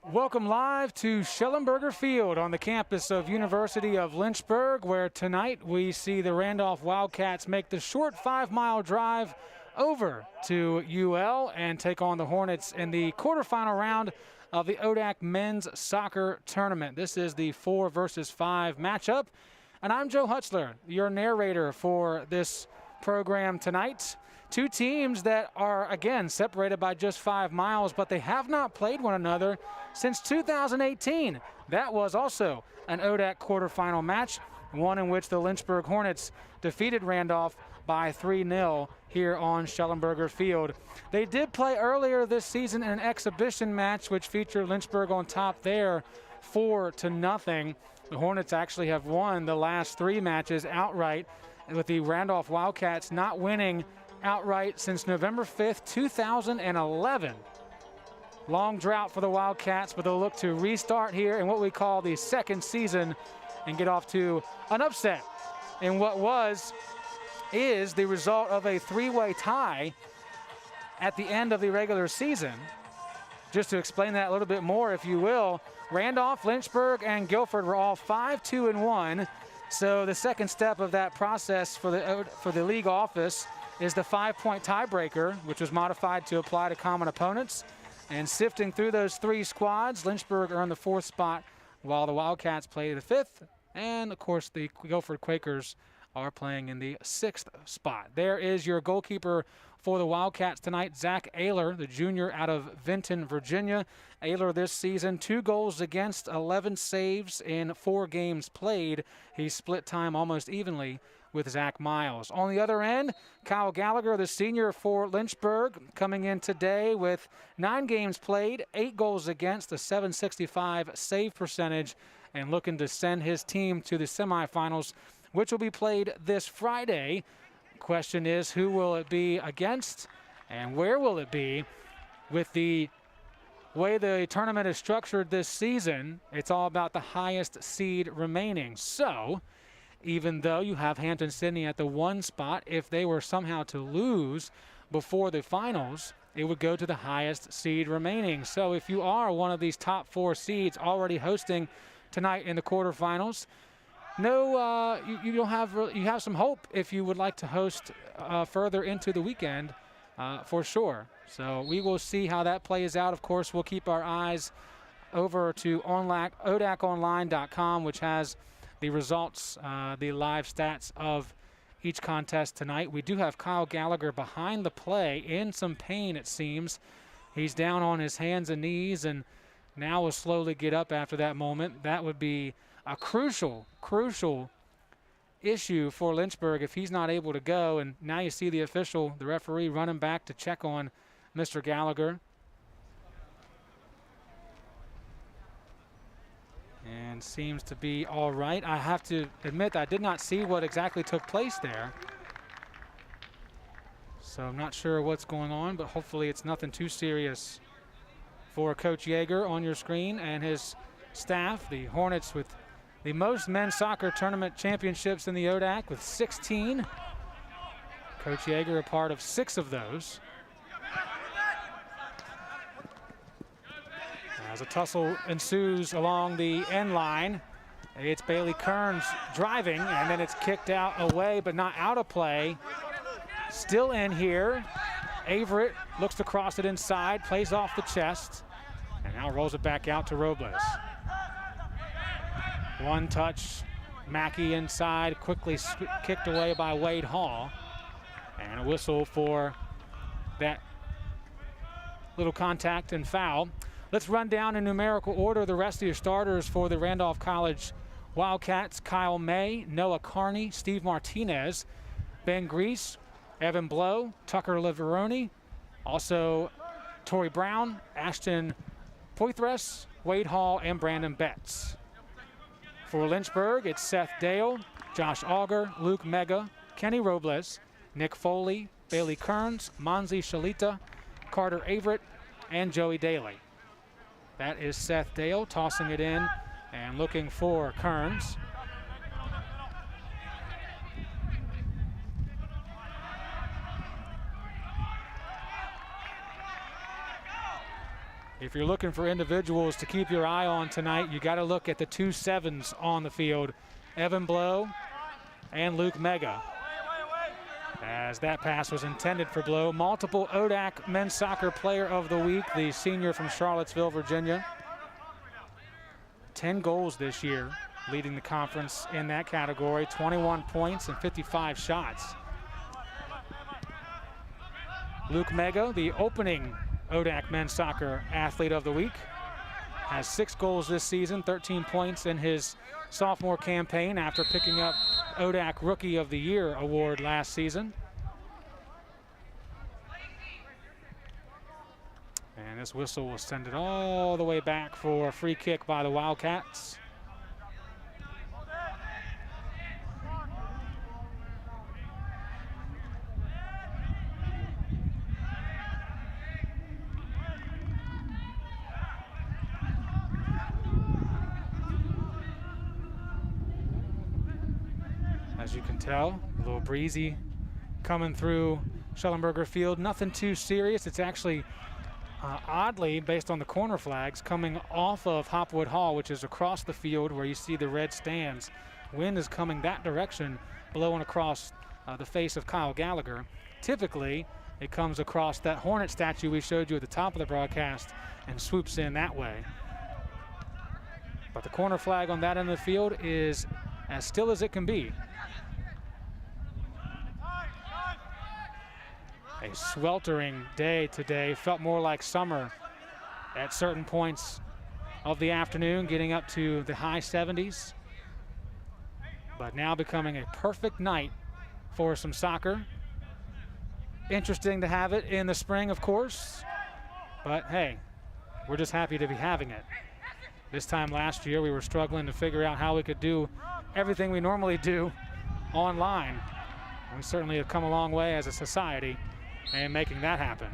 Welcome live to Schellenberger Field on the campus of University of Lynchburg, where tonight we see the Randolph Wildcats make the short 5-mile drive over to UL and take on the Hornets in the quarterfinal round of the ODAC men's soccer tournament. This is the 4 versus 5 matchup, and I'm Joe Hutzler, your narrator for this program tonight. Two teams that are, again, separated by just 5 miles, but they have not played one another since 2018. That was also an ODAC quarterfinal match, one in which the Lynchburg Hornets defeated Randolph by 3-0 here on Schellenberger Field. They did play earlier this season in an exhibition match, which featured Lynchburg on top there 4-0. The Hornets actually have won the last 3 matches outright, with the Randolph Wildcats not winning outright since November 5th, 2011. Long drought for the Wildcats, but they'll look to restart here in what we call the second season and get off to an upset in what is the result of a 3-way tie at the end of the regular season. Just to explain that a little bit more, if you will, Randolph, Lynchburg, and Guilford were all 5-2-1. So the second step of that process for the league office is the 5-point tiebreaker, which was modified to apply to common opponents. And sifting through those 3 squads, Lynchburg earned the 4th spot, while the Wildcats played the 5th. And, of course, the Guilford Quakers are playing in the 6th spot. There is your goalkeeper for the Wildcats tonight, Zach Ayler, the junior out of Vinton, Virginia. Ayler this season, 2 goals against, 11 saves in 4 games played. He split time almost evenly with Zach Miles. On the other end, Kyle Gallagher, the senior for Lynchburg, coming in today with 9 games played, 8 goals against, a .765 save percentage, and looking to send his team to the semifinals, which will be played this Friday. Question is, who will it be against and where will it be? With the way the tournament is structured this season, it's all about the highest seed remaining. So even though you have Hampton-Sydney at the 1 spot, if they were somehow to lose before the finals, it would go to the highest seed remaining. So if you are one of these top 4 seeds already hosting tonight in the quarterfinals, you have some hope if you would like to host further into the weekend, for sure. So we will see how that plays out. Of course, we'll keep our eyes over to ODAConline.com, which has the results, the live stats of each contest tonight. We do have Kyle Gallagher behind the play in some pain, it seems. He's down on his hands and knees and now will slowly get up after that moment. That would be a crucial issue for Lynchburg if he's not able to go. And now you see the referee running back to check on Mr. Gallagher. And seems to be all right. I have to admit I did not see what exactly took place there. So I'm not sure what's going on, but hopefully it's nothing too serious for Coach Yeager on your screen and his staff. The Hornets with the most men's soccer tournament championships in the ODAC with 16. Coach Yeager a part of 6 of those. As a tussle ensues along the end line, it's Bailey Kearns driving, and then it's kicked out away, but not out of play. Still in here. Averett looks to cross it inside, plays off the chest, and now rolls it back out to Robles. One touch, Mackey inside, quickly kicked away by Wade Hall. And a whistle for that little contact and foul. Let's run down in numerical order the rest of your starters for the Randolph College Wildcats. Kyle May, Noah Carney, Steve Martinez, Ben Grease, Evan Blow, Tucker Liveroni, also Torrey Brown, Ashton Poithres, Wade Hall, and Brandon Betts. For Lynchburg, it's Seth Dale, Josh Auger, Luke Mega, Kenny Robles, Nick Foley, Bailey Kearns, Monzi Shalita, Carter Averett, and Joey Daly. That is Seth Dale tossing it in and looking for Kearns. if you're looking for individuals to keep your eye on tonight, you got to look at the 2 sevens on the field, Evan Blow and Luke Mega. As that pass was intended for Blow. Multiple ODAC Men's Soccer Player of the Week, the senior from Charlottesville, Virginia. 10 goals this year, leading the conference in that category, 21 points and 55 shots. Luke Mega, the opening ODAC Men's Soccer Athlete of the Week, has 6 goals this season, 13 points in his sophomore campaign after picking up ODAC Rookie of the Year award last season. And this whistle will send it all the way back for a free kick by the Wildcats. As you can tell, a little breezy coming through Schellenberger Field. Nothing too serious. It's actually oddly, based on the corner flags, coming off of Hopwood Hall, which is across the field where you see the red stands. Wind is coming that direction, blowing across the face of Kyle Gallagher. Typically, it comes across that Hornet statue we showed you at the top of the broadcast and swoops in that way. But the corner flag on that end of the field is as still as it can be. A sweltering day today. Felt more like summer at certain points of the afternoon, getting up to the high 70s. But now becoming a perfect night for some soccer. Interesting to have it in the spring, of course. But hey, we're just happy to be having it. This time last year, we were struggling to figure out how we could do everything we normally do online. We certainly have come a long way as a society and making that happen.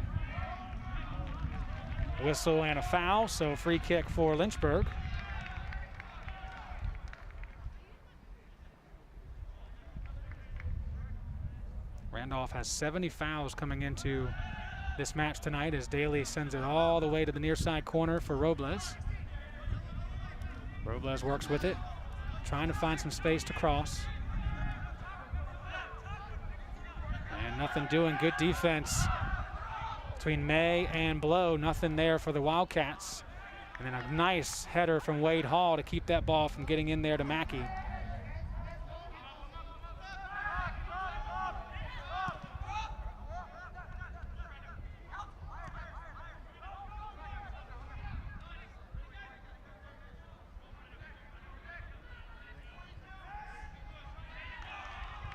Whistle and a foul, so free kick for Lynchburg. Randolph has 70 fouls coming into this match tonight as Daly sends it all the way to the near side corner for Robles. Robles works with it, trying to find some space to cross. And nothing doing. Good defense between May and Blow. Nothing there for the Wildcats. And then a nice header from Wade Hall to keep that ball from getting in there to Mackey.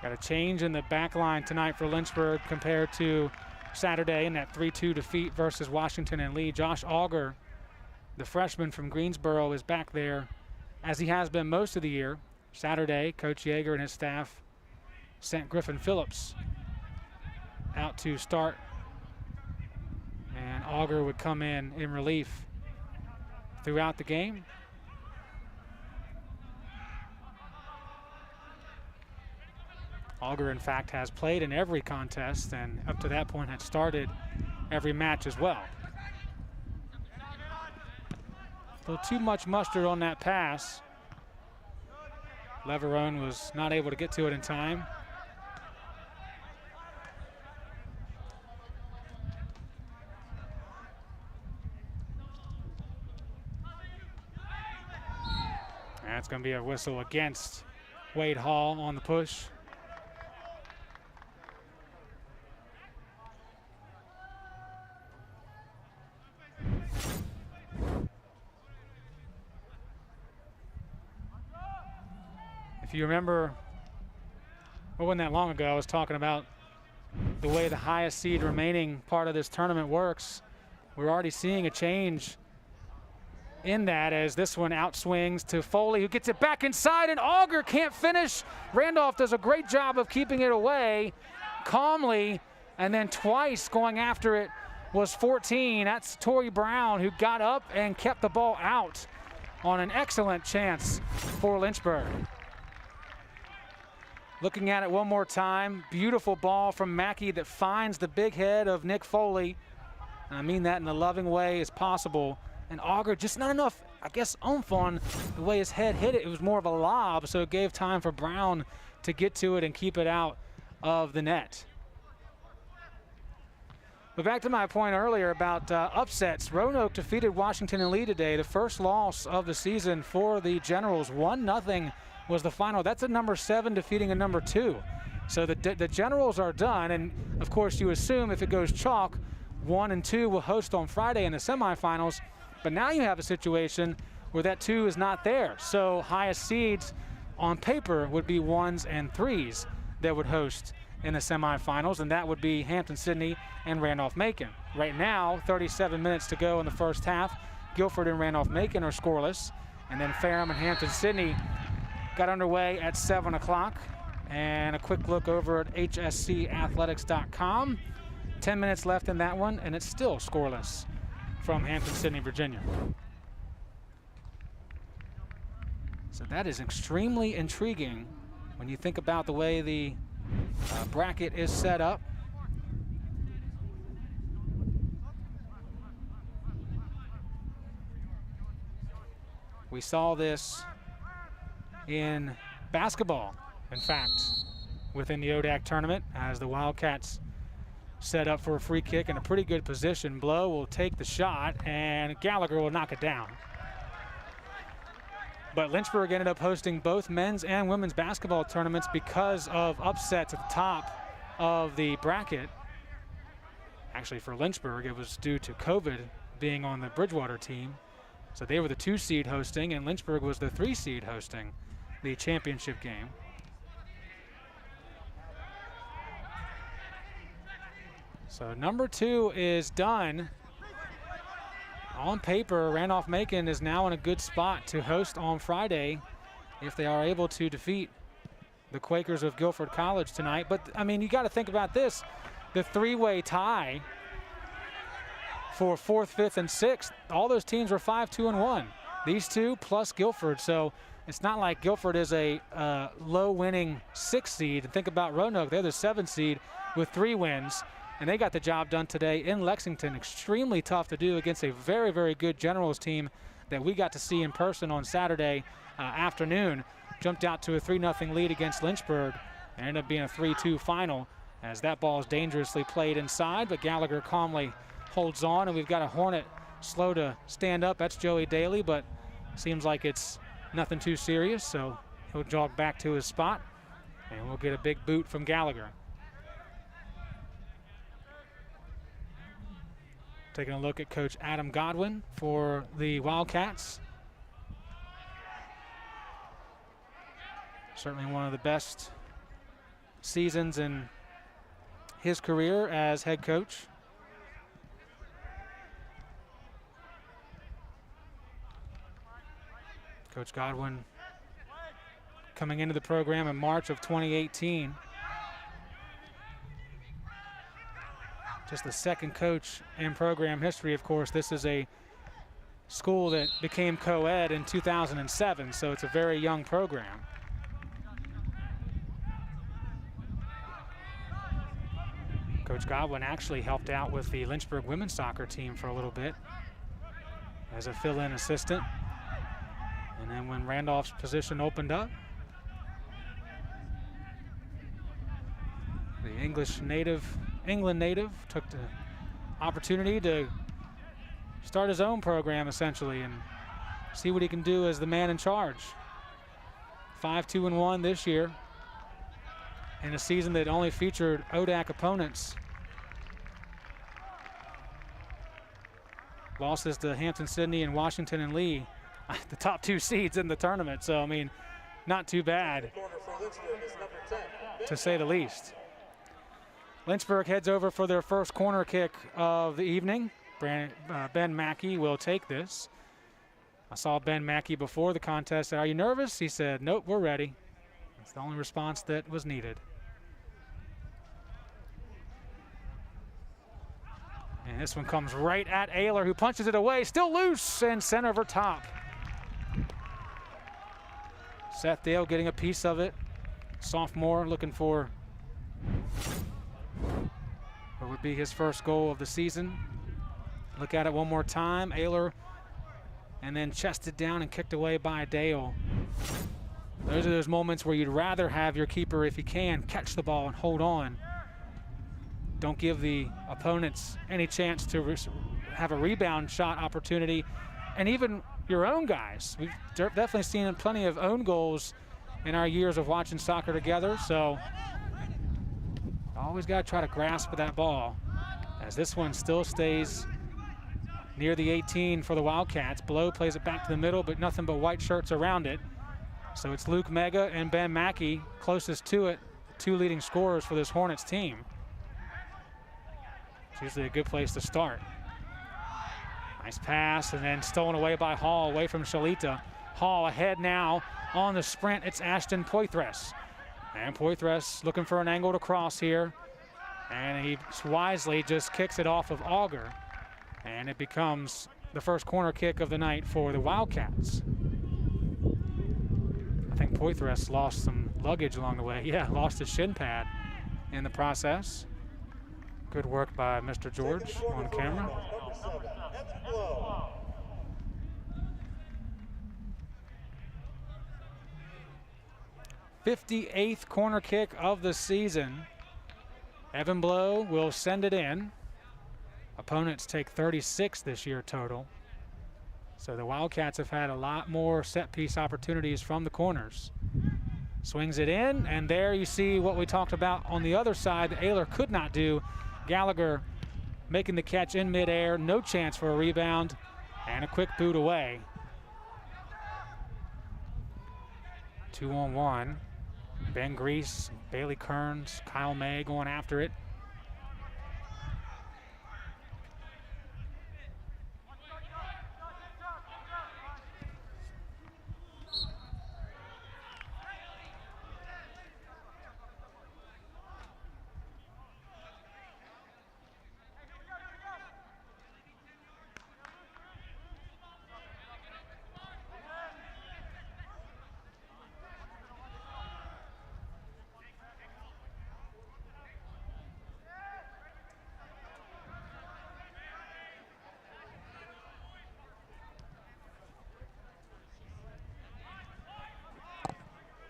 Got a change in the back line tonight for Lynchburg compared to Saturday in that 3-2 defeat versus Washington and Lee. Josh Auger, the freshman from Greensboro, is back there as he has been most of the year. Saturday, Coach Yeager and his staff sent Griffin Phillips out to start, and Auger would come in relief throughout the game. Auger, in fact, has played in every contest and up to that point had started every match as well. A little too much mustard on that pass. Leverone was not able to get to it in time. That's going to be a whistle against Wade Hall on the push. If you remember, well, wasn't that long ago, I was talking about the way the highest seed remaining part of this tournament works. We're already seeing a change in that as this one outswings to Foley, who gets it back inside, and Auger can't finish. Randolph does a great job of keeping it away calmly, and then twice going after it was 14. That's Torrey Brown, who got up and kept the ball out on an excellent chance for Lynchburg. Looking at it one more time, beautiful ball from Mackey that finds the big head of Nick Foley. And I mean that in a loving way as possible. And Auger just not enough, I guess, oomph on the way his head hit it. It was more of a lob, so it gave time for Brown to get to it and keep it out of the net. But back to my point earlier about upsets. Roanoke defeated Washington and Lee today. The first loss of the season for the Generals. 1-0 was the final. That's a number 7 defeating a number 2. So the Generals are done. And of course you assume if it goes chalk, 1 and 2 will host on Friday in the semifinals. But now you have a situation where that 2 is not there. So highest seeds on paper would be 1s and 3s that would host in the semifinals, and that would be Hampton-Sydney and Randolph-Macon. Right now, 37 minutes to go in the first half. Guilford and Randolph-Macon are scoreless, and then Ferrum and Hampton-Sydney got underway at 7 o'clock. And a quick look over at hscathletics.com. 10 minutes left in that one, and it's still scoreless from Hampton-Sydney, Virginia. So that is extremely intriguing when you think about the way the bracket is set up. We saw this in basketball, in fact, within the ODAC tournament, as the Wildcats set up for a free kick in a pretty good position. Blow will take the shot, and Gallagher will knock it down. But Lynchburg ended up hosting both men's and women's basketball tournaments because of upsets at the top of the bracket. Actually, for Lynchburg, it was due to COVID being on the Bridgewater team. So they were the 2 seed hosting, and Lynchburg was the 3 seed hosting the championship game. So number 2 is done. On paper, Randolph-Macon is now in a good spot to host on Friday if they are able to defeat the Quakers of Guilford College tonight. But, I mean, you got to think about this. The 3-way tie for 4th, 5th, and 6th, all those teams were 5-2-1. These 2 plus Guilford. So it's not like Guilford is a low-winning 6th seed. And think about Roanoke. They're the 7th seed with 3 wins. And they got the job done today in Lexington. Extremely tough to do against a very, very good Generals team that we got to see in person on Saturday afternoon. Jumped out to a 3-0 lead against Lynchburg. And ended up being a 3-2 final as that ball is dangerously played inside, but Gallagher calmly holds on, and we've got a Hornet slow to stand up. That's Joey Daly, but seems like it's nothing too serious, so he'll jog back to his spot, and we'll get a big boot from Gallagher. Taking a look at Coach Adam Godwin for the Wildcats. Certainly one of the best seasons in his career as head coach. Coach Godwin coming into the program in March of 2018. Just the second coach in program history, of course. This is a school that became co-ed in 2007, so it's a very young program. Coach Godwin actually helped out with the Lynchburg women's soccer team for a little bit as a fill-in assistant. And then when Randolph's position opened up, the England native took the opportunity to start his own program essentially and see what he can do as the man in charge. 5-2-1 this year in a season that only featured ODAC opponents. Losses to Hampton-Sydney and Washington and Lee, the top 2 seeds in the tournament. So, I mean, not too bad, to say the least. Lynchburg heads over for their first corner kick of the evening. Ben Mackey will take this. I saw Ben Mackey before the contest. Are you nervous? He said, nope, we're ready. That's the only response that was needed. And this one comes right at Ayler, who punches it away. Still loose and sent over top. Seth Dale getting a piece of it. Sophomore looking for what would be his first goal of the season. Look at it one more time. Ayler and then chested down and kicked away by Dale. Those are those moments where you'd rather have your keeper, if he can, catch the ball and hold on. Don't give the opponents any chance to have a rebound shot opportunity. And even your own guys. We've definitely seen plenty of own goals in our years of watching soccer together. So always got to try to grasp that ball, as this one still stays near the 18 for the Wildcats. Blow plays it back to the middle, but nothing but white shirts around it. So it's Luke Mega and Ben Mackey closest to it, two leading scorers for this Hornets team. It's usually a good place to start. Nice pass, and then stolen away by Hall, away from Shalita. Hall ahead now on the sprint. It's Ashton Poitras. And Poitras looking for an angle to cross here. And he wisely just kicks it off of Auger. And it becomes the first corner kick of the night for the Wildcats. I think Poitras lost some luggage along the way. Yeah, lost his shin pad in the process. Good work by Mr. George on camera. 58th corner kick of the season. Evan Blow will send it in. Opponents take 36 this year total. So the Wildcats have had a lot more set piece opportunities from the corners. Swings it in, and there you see what we talked about on the other side that Ayler could not do. Gallagher making the catch in midair, no chance for a rebound, and a quick boot away. 2-on-1. Ben Grease, Bailey Kearns, Kyle May going after it.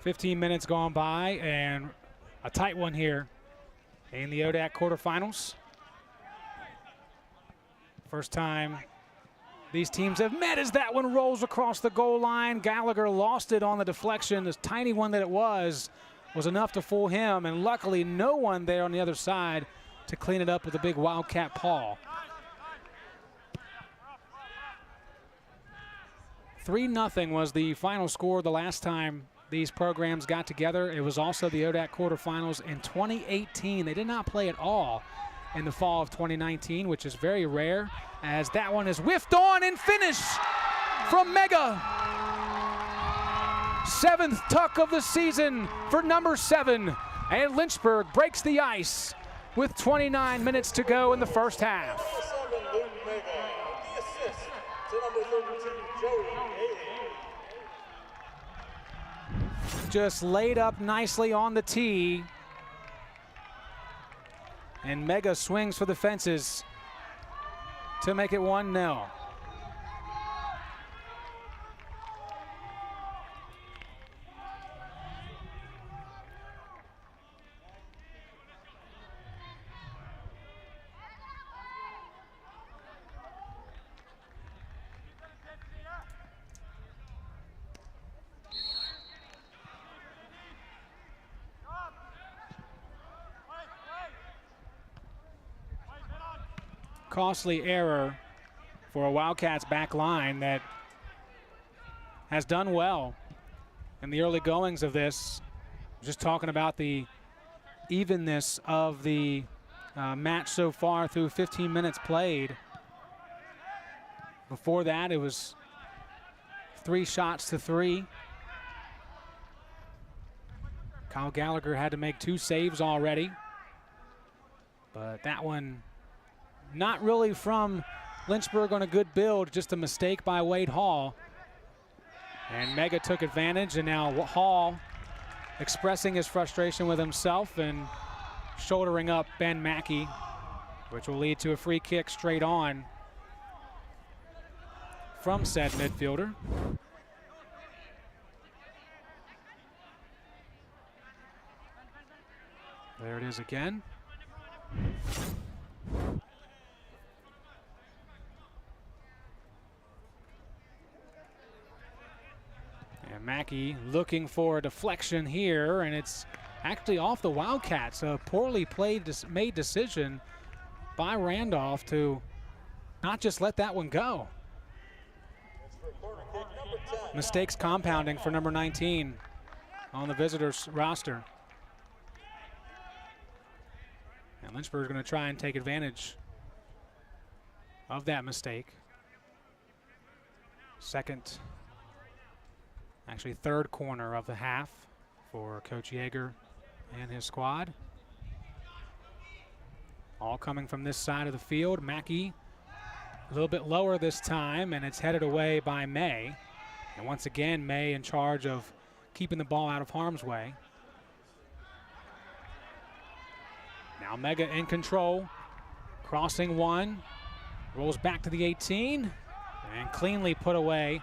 .15 minutes gone by, and a tight one here in the ODAC quarterfinals. First time these teams have met as that one rolls across the goal line. Gallagher lost it on the deflection. This tiny one that it was enough to fool him, and luckily no one there on the other side to clean it up with a big Wildcat paw. 3-0 was the final score the last time these programs got together. It was also the ODAC quarterfinals in 2018. They did not play at all in the fall of 2019, which is very rare, as that one is whiffed on and finished from Mega. 7th tuck of the season for number 7. And Lynchburg breaks the ice with 29 minutes to go in the first half. Just laid up nicely on the tee. And Mega swings for the fences to make it 1-0. Costly error for a Wildcats back line that has done well in the early goings of this. Just talking about the evenness of the match so far through 15 minutes played. Before that, it was 3 shots to 3. Kyle Gallagher had to make 2 saves already, but that one not really from Lynchburg on a good build, just a mistake by Wade Hall. And Mega took advantage, and now Hall expressing his frustration with himself and shouldering up Ben Mackey, which will lead to a free kick straight on from said midfielder. There it is again. And Mackey looking for a deflection here, and it's actually off the Wildcats. A poorly made decision by Randolph to not just let that one go. Mistakes compounding for number 19 on the visitors roster. And Lynchburg is going to try and take advantage of that mistake. Third corner of the half for Coach Yeager and his squad. All coming from this side of the field. Mackey a little bit lower this time, and it's headed away by May. And once again, May in charge of keeping the ball out of harm's way. Now Mega in control, crossing one, rolls back to the 18, and cleanly put away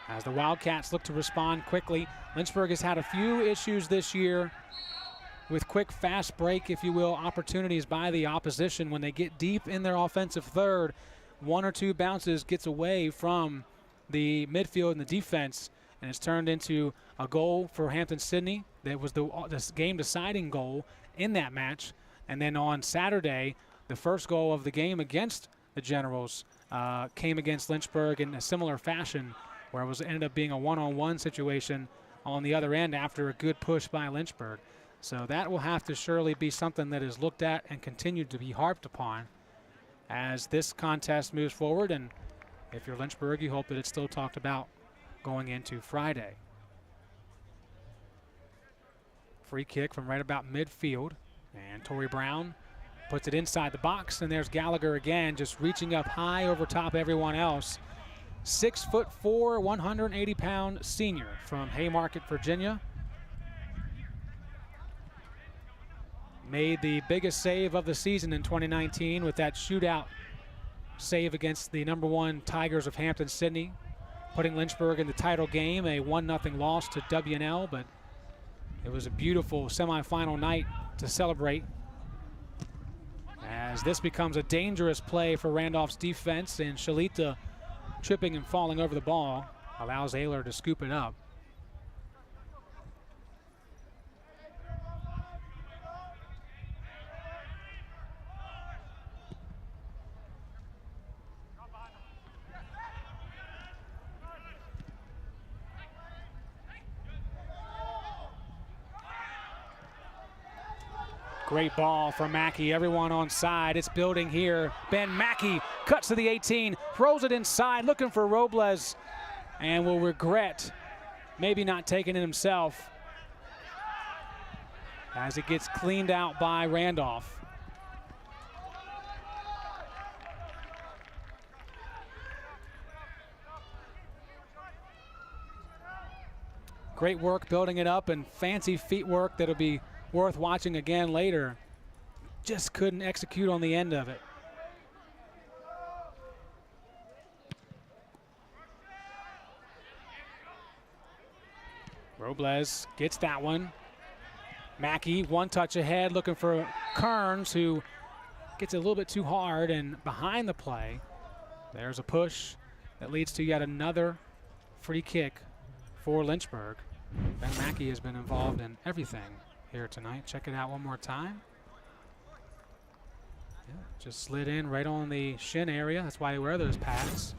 as the Wildcats look to respond quickly. Lynchburg has had a few issues this year with quick, fast break, if you will, opportunities by the opposition when they get deep in their offensive third. One or two bounces gets away from the midfield and the defense, and it's turned into a goal for Hampton-Sydney. That was the game-deciding goal in that match. And then on Saturday, the first goal of the game against the Generals came against Lynchburg in a similar fashion, where it ended up being a one-on-one situation on the other end after a good push by Lynchburg. So that will have to surely be something that is looked at and continued to be harped upon as this contest moves forward. And if you're Lynchburg, you hope that it's still talked about going into Friday. Free kick from right about midfield, and Torrey Brown puts it inside the box, and there's Gallagher again, just reaching up high over top everyone else. 6'4", 180-pound senior from Haymarket, Virginia. Made the biggest save of the season in 2019 with that shootout save against the #1 Tigers of Hampton-Sydney, putting Lynchburg in the title game, a 1-0 loss to W&L, but it was a beautiful semifinal night to celebrate, as this becomes a dangerous play for Randolph's defense, and Shalita tripping and falling over the ball allows Ayler to scoop it up. Great ball from Mackey, everyone on side. It's building here. Ben Mackey cuts to the 18, throws it inside, looking for Robles, and will regret maybe not taking it himself as it gets cleaned out by Randolph. Great work building it up, and fancy feet work that'll be worth watching again later. Just couldn't execute on the end of it. Robles gets that one. Mackey, one touch ahead, looking for Kearns, who gets a little bit too hard and behind the play. There's a push that leads to yet another free kick for Lynchburg. Ben Mackey has been involved in everything here tonight. Check it out one more time. Yeah, just slid in right on the shin area. That's why they wear those pads.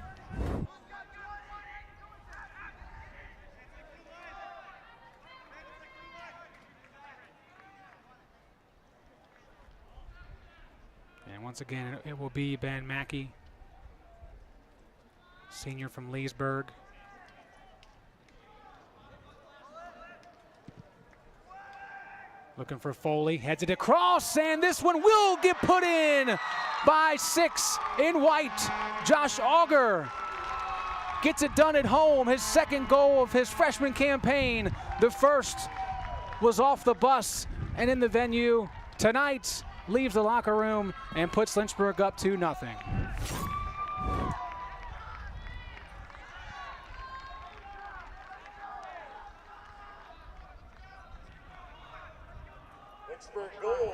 And once again, it will be Ben Mackey, senior from Leesburg. Looking for Foley, heads it across, and this one will get put in by 6 in white. Josh Auger gets it done at home, his second goal of his freshman campaign. The first was off the bus and in the venue. Tonight, leaves the locker room and puts Lynchburg up 2-0.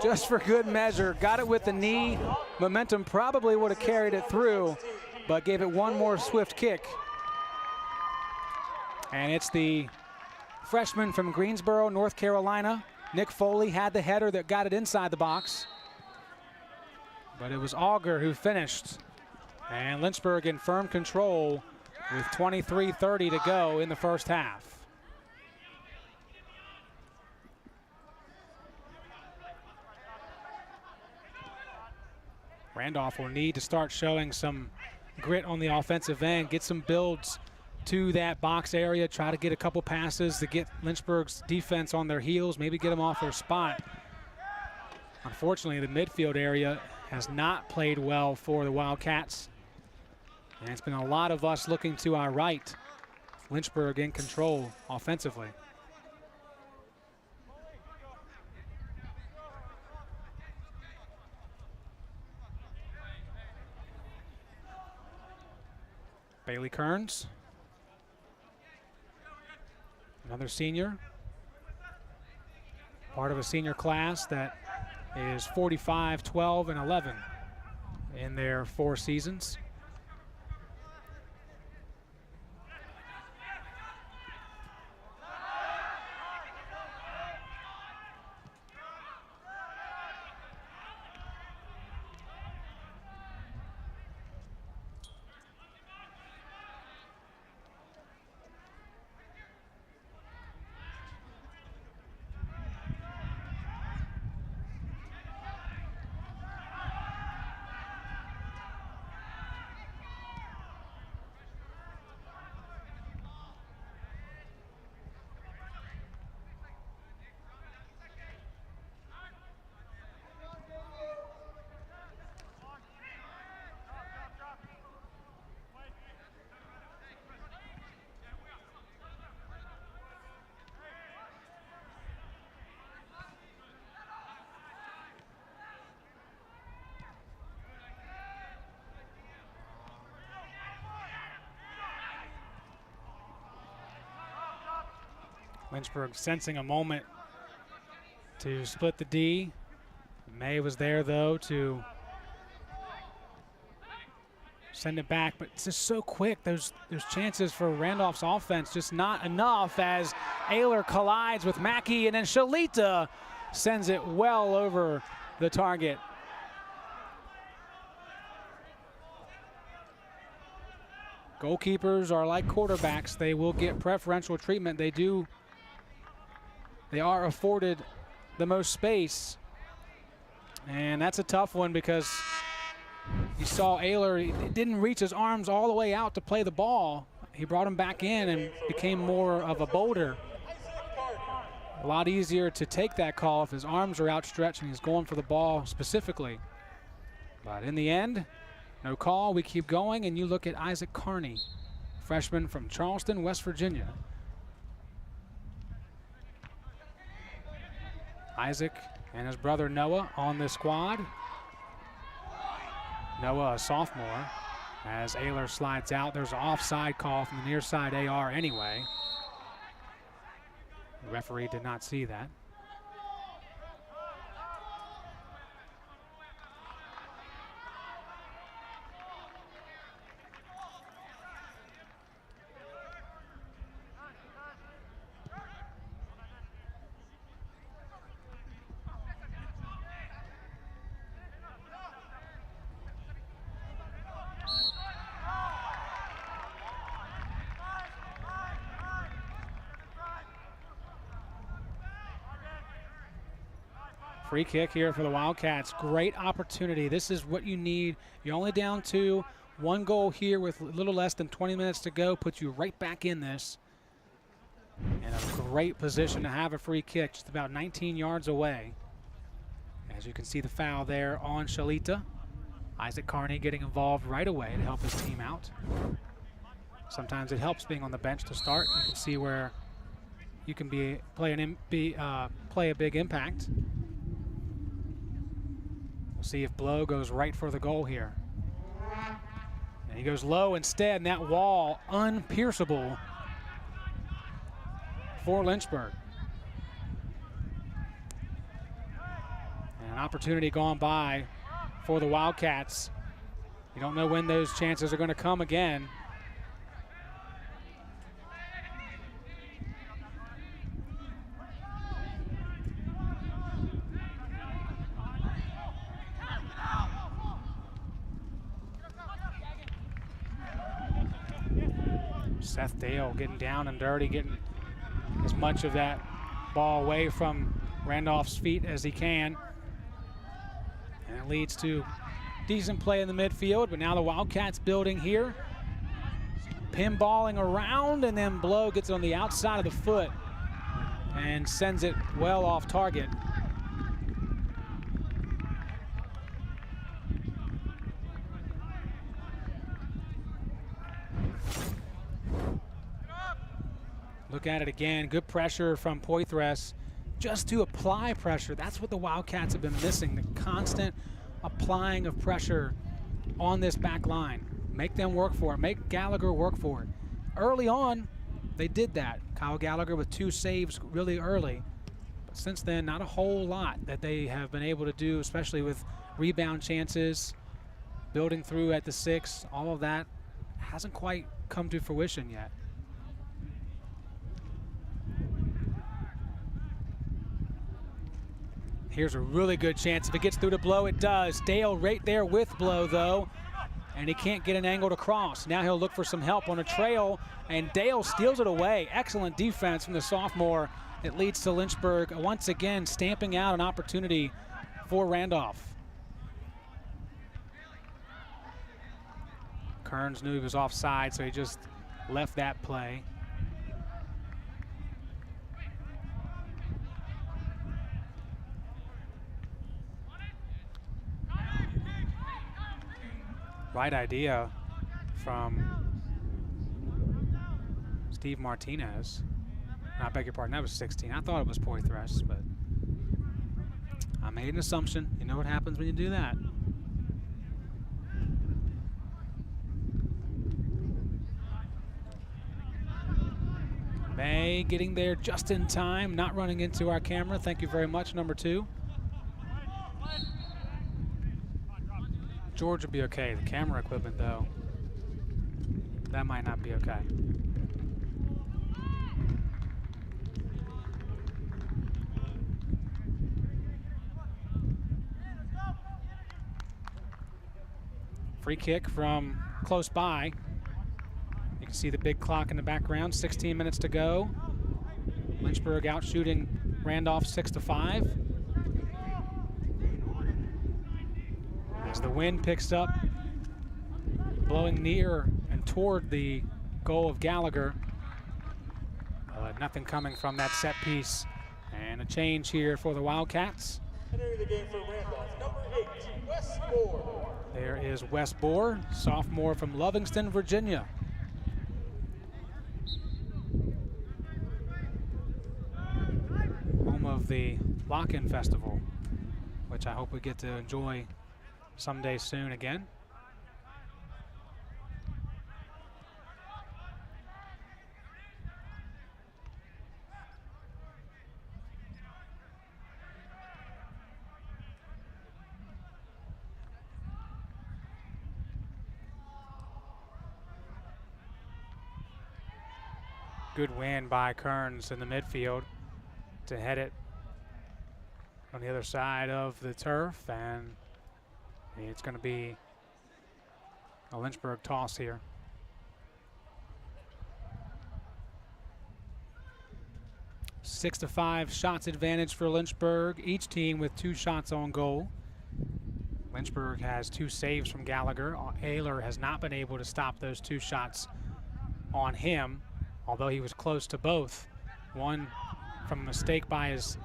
just for good measure. Got it with the knee. Momentum probably would have carried it through, but gave it one more swift kick. And it's the freshman from Greensboro, North Carolina. Nick Foley had the header that got it inside the box. But it was Auger who finished. And Lynchburg in firm control with 23:30 to go in the first half. Randolph will need to start showing some grit on the offensive end, get some builds to that box area, try to get a couple passes to get Lynchburg's defense on their heels, maybe get them off their spot. Unfortunately, the midfield area has not played well for the Wildcats. And it's been a lot of us looking to our right. Lynchburg in control offensively. Bailey Kearns, another senior, part of a senior class that is 45, 12, and 11 in their 4 seasons. Lynchburg sensing a moment to split the D. May was there, though, to send it back, but it's just so quick. There's chances for Randolph's offense, just not enough as Ayler collides with Mackey, and then Shalita sends it well over the target. Goalkeepers are like quarterbacks. They will get preferential treatment. They are afforded the most space. And that's a tough one because you saw Ayler, didn't reach his arms all the way out to play the ball. He brought him back in and became more of a boulder. A lot easier to take that call if his arms are outstretched and he's going for the ball specifically. But in the end, no call. We keep going, and you look at Isaac Carney, freshman from Charleston, West Virginia. Isaac and his brother Noah on the squad. Noah, a sophomore, as Ayler slides out. There's an offside call from the near side AR anyway. The referee did not see that. Free kick here for the Wildcats. Great opportunity. This is what you need. You're only down 2. 1 goal here with a little less than 20 minutes to go puts you right back in this. And a great position to have a free kick, just about 19 yards away. As you can see the foul there on Shalita. Isaac Carney getting involved right away to help his team out. Sometimes it helps being on the bench to start. You can see where you can play a big impact. We'll see if Blow goes right for the goal here. And he goes low instead, and that wall unpierceable for Lynchburg. An opportunity gone by for the Wildcats. You don't know when those chances are going to come again. Seth Dale getting down and dirty, getting as much of that ball away from Randolph's feet as he can. And it leads to decent play in the midfield, but now the Wildcats building here. Pinballing around, and then Blow gets it on the outside of the foot and sends it well off target. Look at it again. Good pressure from Poitras just to apply pressure. That's what the Wildcats have been missing, the constant applying of pressure on this back line. Make them work for it. Make Gallagher work for it. Early on, they did that. Kyle Gallagher with 2 saves really early. But since then, not a whole lot that they have been able to do, especially with rebound chances, building through at the 6. All of that hasn't quite come to fruition yet. Here's a really good chance. If it gets through to Blow, it does. Dale right there with Blow, though, and he can't get an angle to cross. Now he'll look for some help on a trail, and Dale steals it away. Excellent defense from the sophomore. It leads to Lynchburg once again stamping out an opportunity for Randolph. Kearns knew he was offside, so he just left that play. Right idea from Steve Martinez. I beg your pardon, that was 16. I thought it was Poitras, but I made an assumption. You know what happens when you do that. May getting there just in time, not running into our camera. Thank you very much, number 2. George will be okay. The camera equipment, though, that might not be okay. Free kick from close by. You can see the big clock in the background. 16 minutes to go. Lynchburg out shooting Randolph 6-5. As the wind picks up, blowing near and toward the goal of Gallagher. Nothing coming from that set piece. And a change here for the Wildcats. Entering the game for Randolph, number 8, Wes Bohr. There is Wes Bohr, sophomore from Lovingston, Virginia. Home of the Lock-In Festival, which I hope we get to enjoy someday soon again. Good win by Kearns in the midfield to head it on the other side of the turf, and it's going to be a Lynchburg toss here. Six to 5 shots advantage for Lynchburg, each team with 2 shots on goal. Lynchburg has 2 saves from Gallagher. Ayler has not been able to stop those 2 shots on him, although he was close to both. One from a mistake by his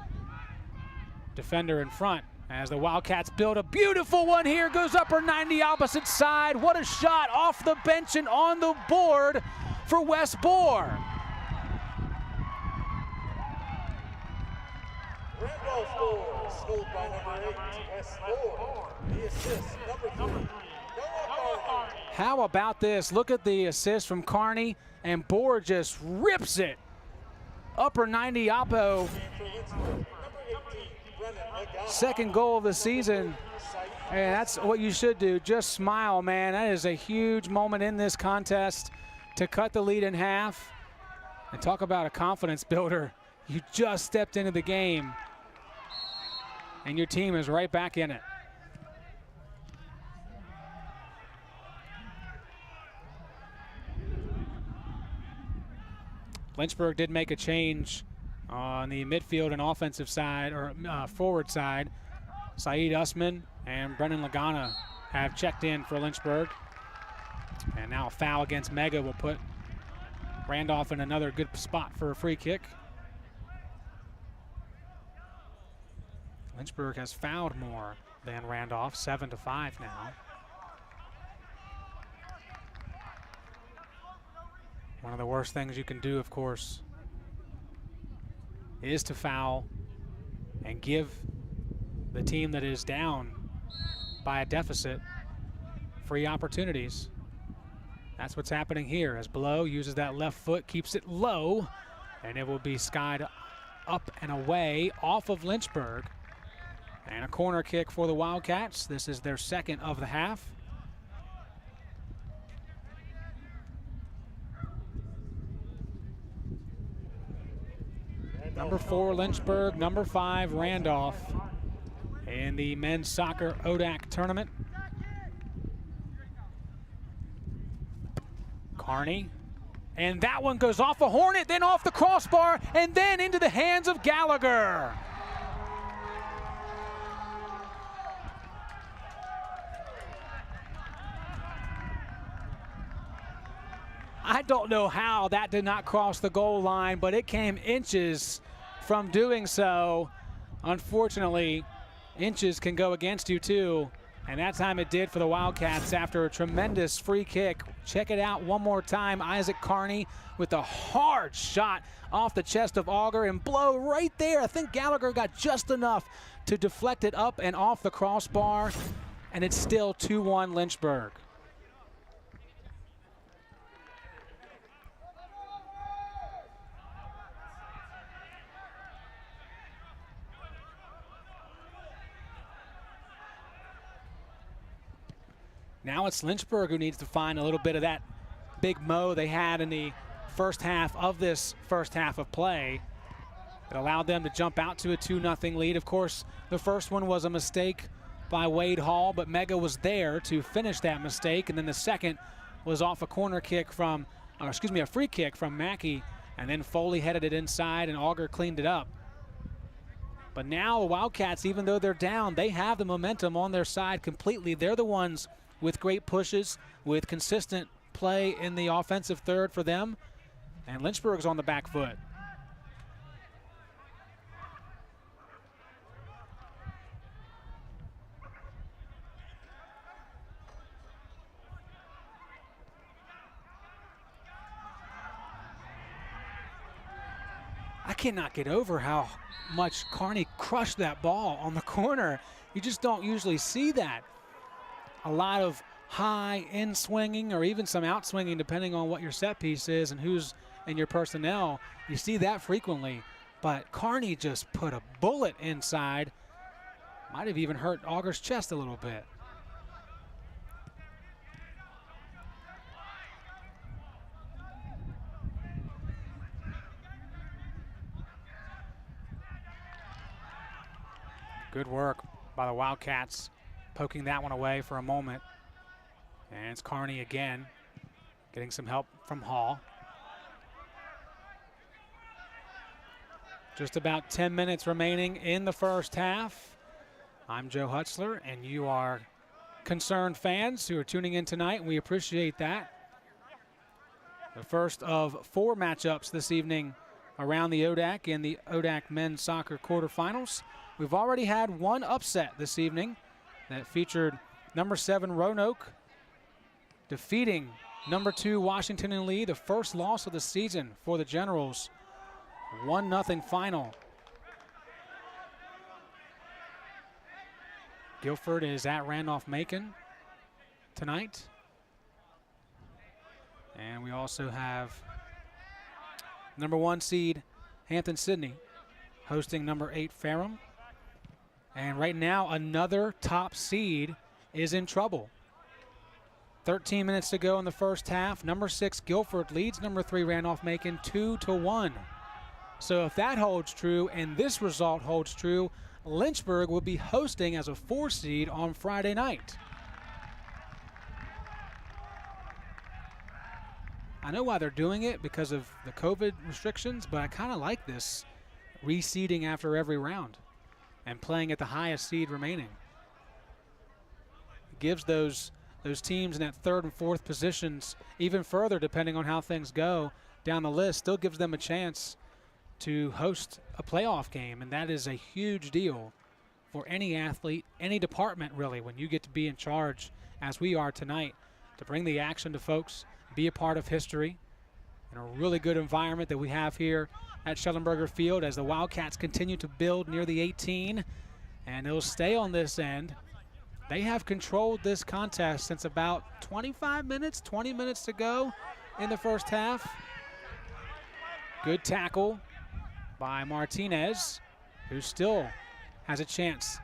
defender in front. As the Wildcats build a beautiful one here, goes upper 90 opposite side. What a shot off the bench and on the board for Wes Bohr. Randolph scores, scored by number 8, Wes Bohr. The assist, number 3, Noah Carney. How about this? Look at the assist from Carney, and Bohr just rips it. Upper 90 oppo. Number 18, Brennan second goal of the season. And that's what you should do. Just smile, man. That is a huge moment in this contest to cut the lead in half. And talk about a confidence builder. You just stepped into the game, and your team is right back in it. Lynchburg did make a change on the midfield and offensive side, or forward side. Saeed Usman and Brennan Lagana have checked in for Lynchburg. And now a foul against Mega will put Randolph in another good spot for a free kick. Lynchburg has fouled more than Randolph, 7-5 now. One of the worst things you can do, of course, is to foul and give the team that is down by a deficit free opportunities. That's what's happening here as Blow uses that left foot, keeps it low, and it will be skied up and away off of Lynchburg. And a corner kick for the Wildcats. This is their second of the half. Number 4, Lynchburg. Number 5, Randolph in the men's soccer ODAC tournament. Carney. And that one goes off a Hornet, then off the crossbar, and then into the hands of Gallagher. I don't know how that did not cross the goal line, but it came inches from doing so. Unfortunately, inches can go against you too, and that time it did for the Wildcats after a tremendous free kick. Check it out one more time. Isaac Carney with a hard shot off the chest of Auger, and Blow right there. I think Gallagher got just enough to deflect it up and off the crossbar, and it's still 2-1 Lynchburg. Now it's Lynchburg who needs to find a little bit of that big mo they had in the first half of this first half of play. It allowed them to jump out to a 2-0 lead. Of course, the first one was a mistake by Wade Hall, but Mega was there to finish that mistake. And then the second was off a corner kick from, or excuse me, a free kick from Mackey. And then Foley headed it inside and Auger cleaned it up. But now the Wildcats, even though they're down, they have the momentum on their side completely. They're the ones with great pushes, with consistent play in the offensive third for them. And Lynchburg's on the back foot. I cannot get over how much Carney crushed that ball on the corner. You just don't usually see that. A lot of high in swinging or even some out swinging depending on what your set piece is and who's in your personnel. You see that frequently, but Carney just put a bullet inside. Might have even hurt Auger's chest a little bit. Good work by the Wildcats, poking that one away for a moment. And it's Carney again, getting some help from Hall. Just about 10 minutes remaining in the first half. I'm Joe Hutzler, and you are concerned fans who are tuning in tonight, and we appreciate that. The first of 4 matchups this evening around the ODAC in the ODAC men's soccer quarterfinals. We've already had one upset this evening that featured number 7 Roanoke defeating number 2 Washington and Lee, the first loss of the season for the Generals. 1-0 final. Guilford is at Randolph-Macon tonight. And we also have number 1 seed Hampton-Sydney hosting number 8 Ferrum. And right now, another top seed is in trouble. 13 minutes to go in the first half. Number 6, Guilford leads number 3, Randolph-Macon 2-1. So if that holds true and this result holds true, Lynchburg will be hosting as a 4 seed on Friday night. I know why they're doing it because of the COVID restrictions, but I kind of like this reseeding after every round and playing at the highest seed remaining. It gives those teams in that 3rd and 4th positions even further, depending on how things go down the list, still gives them a chance to host a playoff game, and that is a huge deal for any athlete, any department really, when you get to be in charge, as we are tonight, to bring the action to folks, be a part of history in a really good environment that we have here at Schellenberger Field as the Wildcats continue to build near the 18, and it'll stay on this end. They have controlled this contest since about 25 minutes, 20 minutes to go in the first half. Good tackle by Martinez, who still has a chance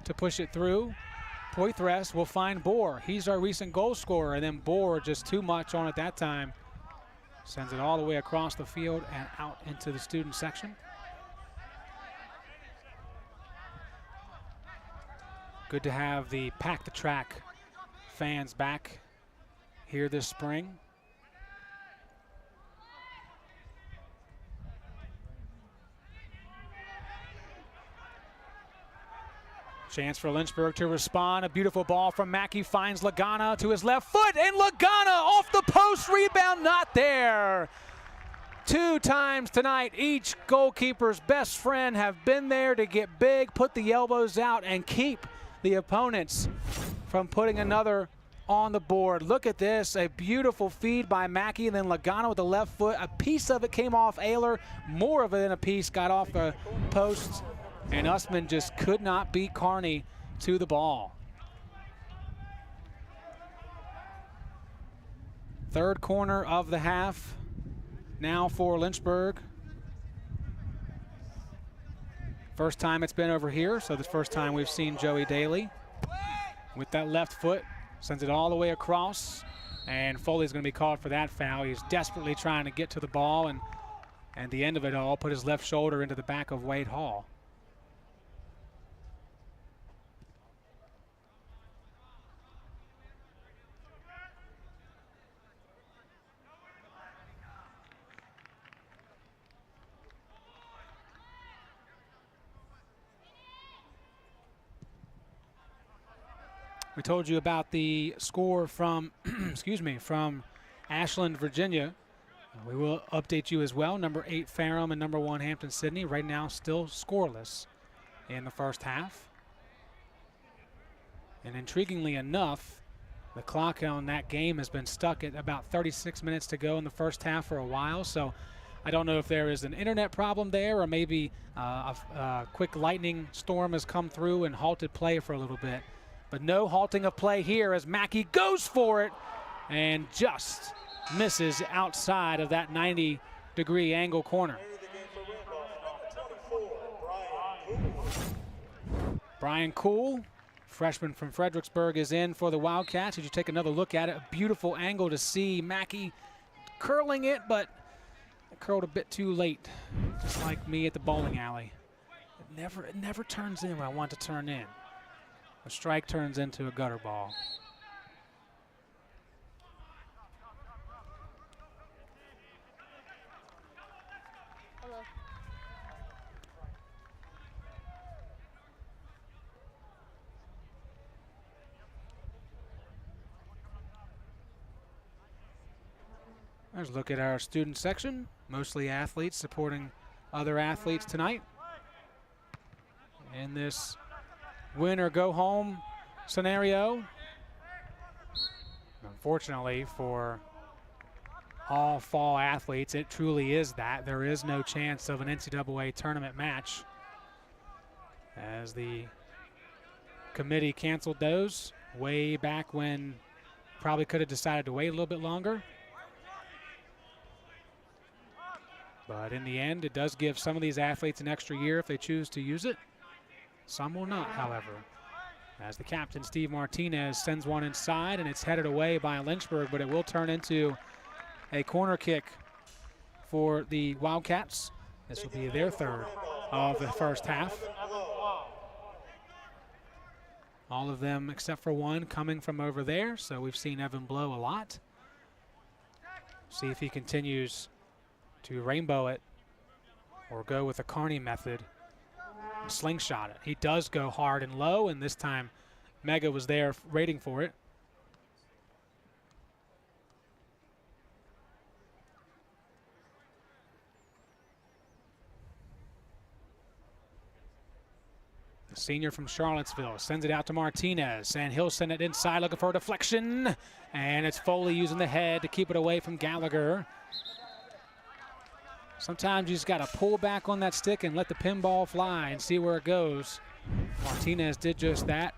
to push it through. Poitras will find Bohr. He's our recent goal scorer, and then Bohr just too much on it that time. Sends it all the way across the field and out into the student section. Good to have the Pack the Track fans back here this spring. Chance for Lynchburg to respond. A beautiful ball from Mackey finds Lagana to his left foot, and Lagana off the post, rebound not there. 2 times tonight, each goalkeeper's best friend have been there to get big, put the elbows out, and keep the opponents from putting another on the board. Look at this, a beautiful feed by Mackey, and then Lagana with the left foot. A piece of it came off Ayler, more of it than a piece got off the post. And Usman just could not beat Carney to the ball. 3rd corner of the half now for Lynchburg. First time it's been over here, so the first time we've seen Joey Daly. With that left foot, sends it all the way across, and Foley's going to be called for that foul. He's desperately trying to get to the ball, and at the end of it all, put his left shoulder into the back of Wade Hall. We told you about the score from, from Ashland, Virginia. We will update you as well. Number 8 Ferrum and number 1 Hampton-Sydney right now still scoreless in the first half. And intriguingly enough, the clock on that game has been stuck at about 36 minutes to go in the first half for a while. So I don't know if there is an internet problem there, or maybe a quick lightning storm has come through and halted play for a little bit. But no halting of play here as Mackey goes for it and just misses outside of that 90-degree angle corner. Brian Kuhl, freshman from Fredericksburg, is in for the Wildcats. Did you take another look at it? A beautiful angle to see Mackey curling it, but it curled a bit too late, just like me at the bowling alley. It never turns in when I want it to turn in. A strike turns into a gutter ball. Hello. Let's look at our student section. Mostly athletes supporting other athletes tonight. In this win or go home scenario. Unfortunately for all fall athletes, it truly is that. There is no chance of an NCAA tournament match, as the committee canceled those way back when probably could have decided to wait a little bit longer. But in the end, it does give some of these athletes an extra year if they choose to use it. Some will not, however. As the captain, Steve Martinez, sends one inside, and it's headed away by Lynchburg, but it will turn into a corner kick for the Wildcats. This will be their third of the first half. All of them except for one coming from over there, so we've seen Evan Blow a lot. See if he continues to rainbow it or go with the Carney method and slingshot it. He does go hard and low, and this time Mega was there waiting for it. The senior from Charlottesville sends it out to Martinez, and he'll send it inside looking for a deflection, and it's Foley using the head to keep it away from Gallagher. Sometimes you just got to pull back on that stick and let the pinball fly and see where it goes. Martinez did just that,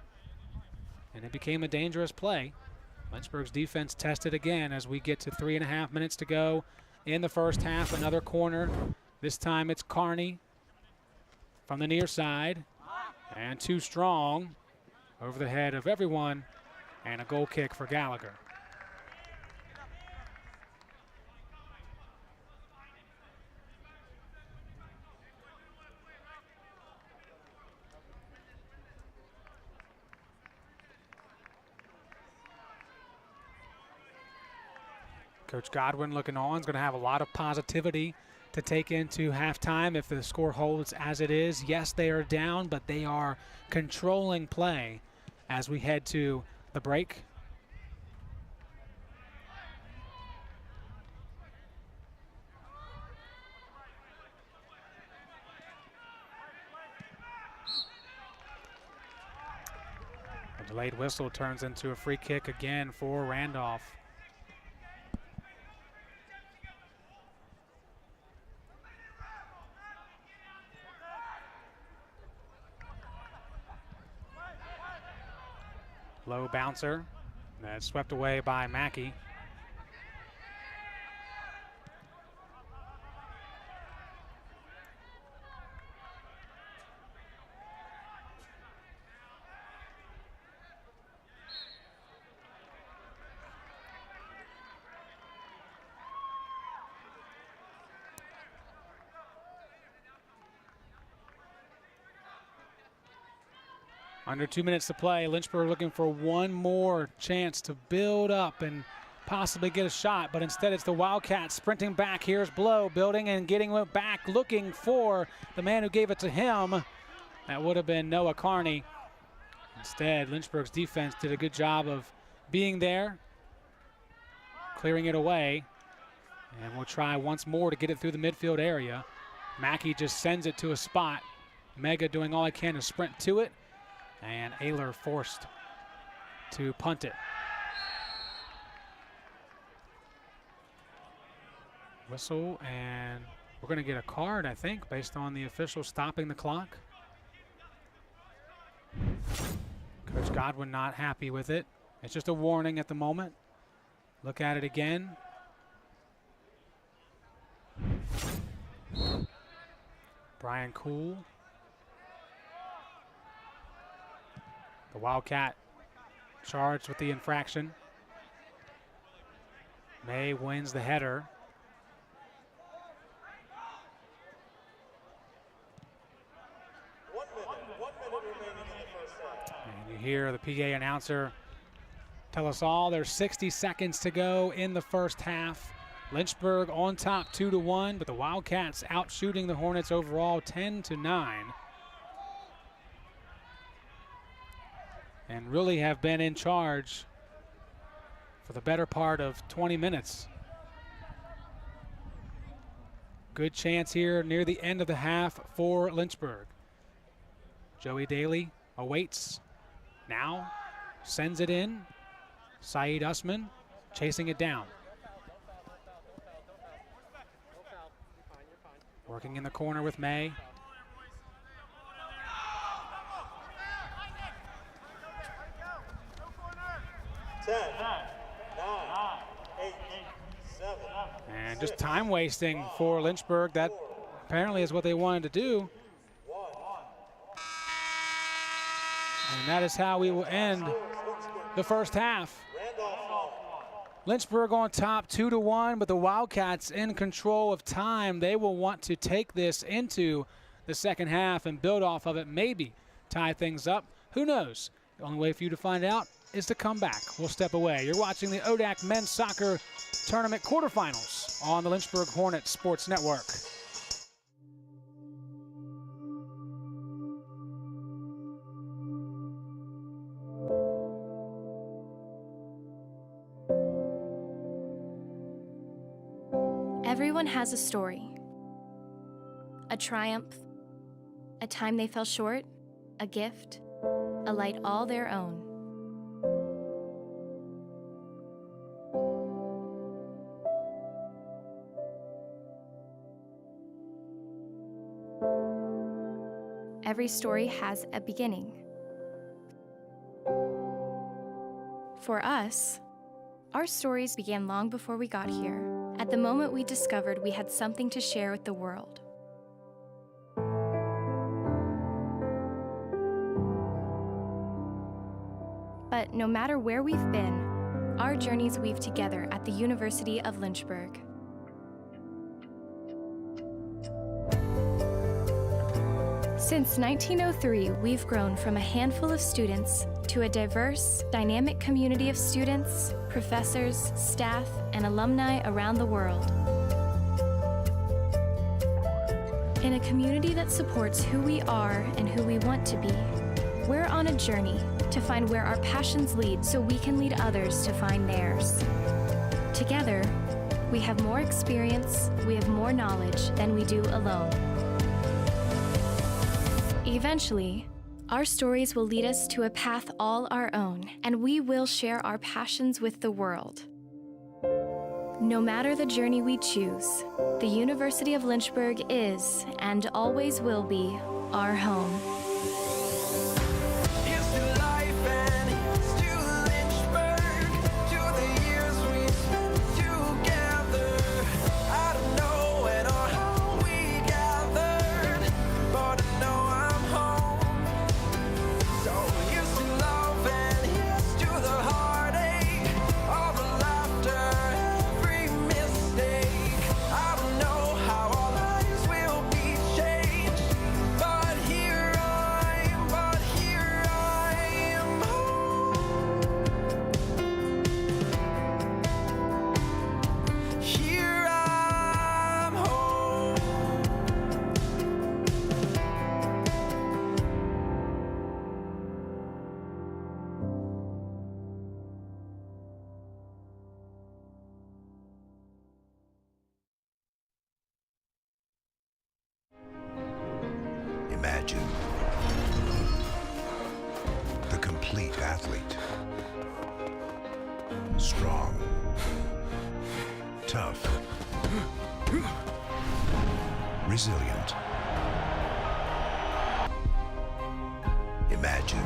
and it became a dangerous play. Lynchburg's defense tested again as we get to 3.5 minutes to go in the first half. Another corner. This time it's Carney from the near side, and too strong over the head of everyone, and a goal kick for Gallagher. Coach Godwin looking on, is going to have a lot of positivity to take into halftime if the score holds as it is. Yes, they are down, but they are controlling play as we head to the break. A delayed whistle turns into a free kick again for Randolph. Low bouncer. That's swept away by Mackey. Under 2 minutes to play. Lynchburg looking for one more chance to build up and possibly get a shot, but instead it's the Wildcats sprinting back. Here's Blow building and getting it back, looking for the man who gave it to him. That would have been Noah Carney. Instead, Lynchburg's defense did a good job of being there, clearing it away, and we'll try once more to get it through the midfield area. Mackey just sends it to a spot. Mega doing all he can to sprint to it, and Ayler forced to punt it. Whistle, and we're going to get a card, I think, based on the official stopping the clock. Coach Godwin not happy with it. It's just a warning at the moment. Look at it again. Brian Cool. The Wildcat charged with the infraction. May wins the header. One minute remaining in the first half. And you hear the PA announcer tell us all there's 60 seconds to go in the first half. Lynchburg on top 2-1, but the Wildcats out shooting the Hornets overall 10-9. And really have been in charge for the better part of 20 minutes. Good chance here near the end of the half for Lynchburg. Joey Daly awaits, now sends it in. Saeed Usman chasing it down. Working in the corner with May. 10, 9, 8, 7. And just time wasting for Lynchburg. That apparently is what they wanted to do. And that is how we will end the first half. Lynchburg on top 2-1, but the Wildcats in control of time. They will want to take this into the second half and build off of it, maybe tie things up. Who knows? The only way for you to find out is to come back. We'll step away. You're watching the ODAC Men's Soccer Tournament quarterfinals on the Lynchburg Hornets Sports Network. Everyone has a story. A triumph, a time they fell short, a gift, a light all their own. Every story has a beginning. For us, our stories began long before we got here, at the moment we discovered we had something to share with the world. But no matter where we've been, our journeys weave together at the University of Lynchburg. Since 1903, we've grown from a handful of students to a diverse, dynamic community of students, professors, staff, and alumni around the world. In a community that supports who we are and who we want to be, we're on a journey to find where our passions lead so we can lead others to find theirs. Together, we have more experience, we have more knowledge than we do alone. Eventually, our stories will lead us to a path all our own, and we will share our passions with the world. No matter the journey we choose, the University of Lynchburg is, and always will be, our home. Imagine the complete athlete. Strong, tough, resilient. Imagine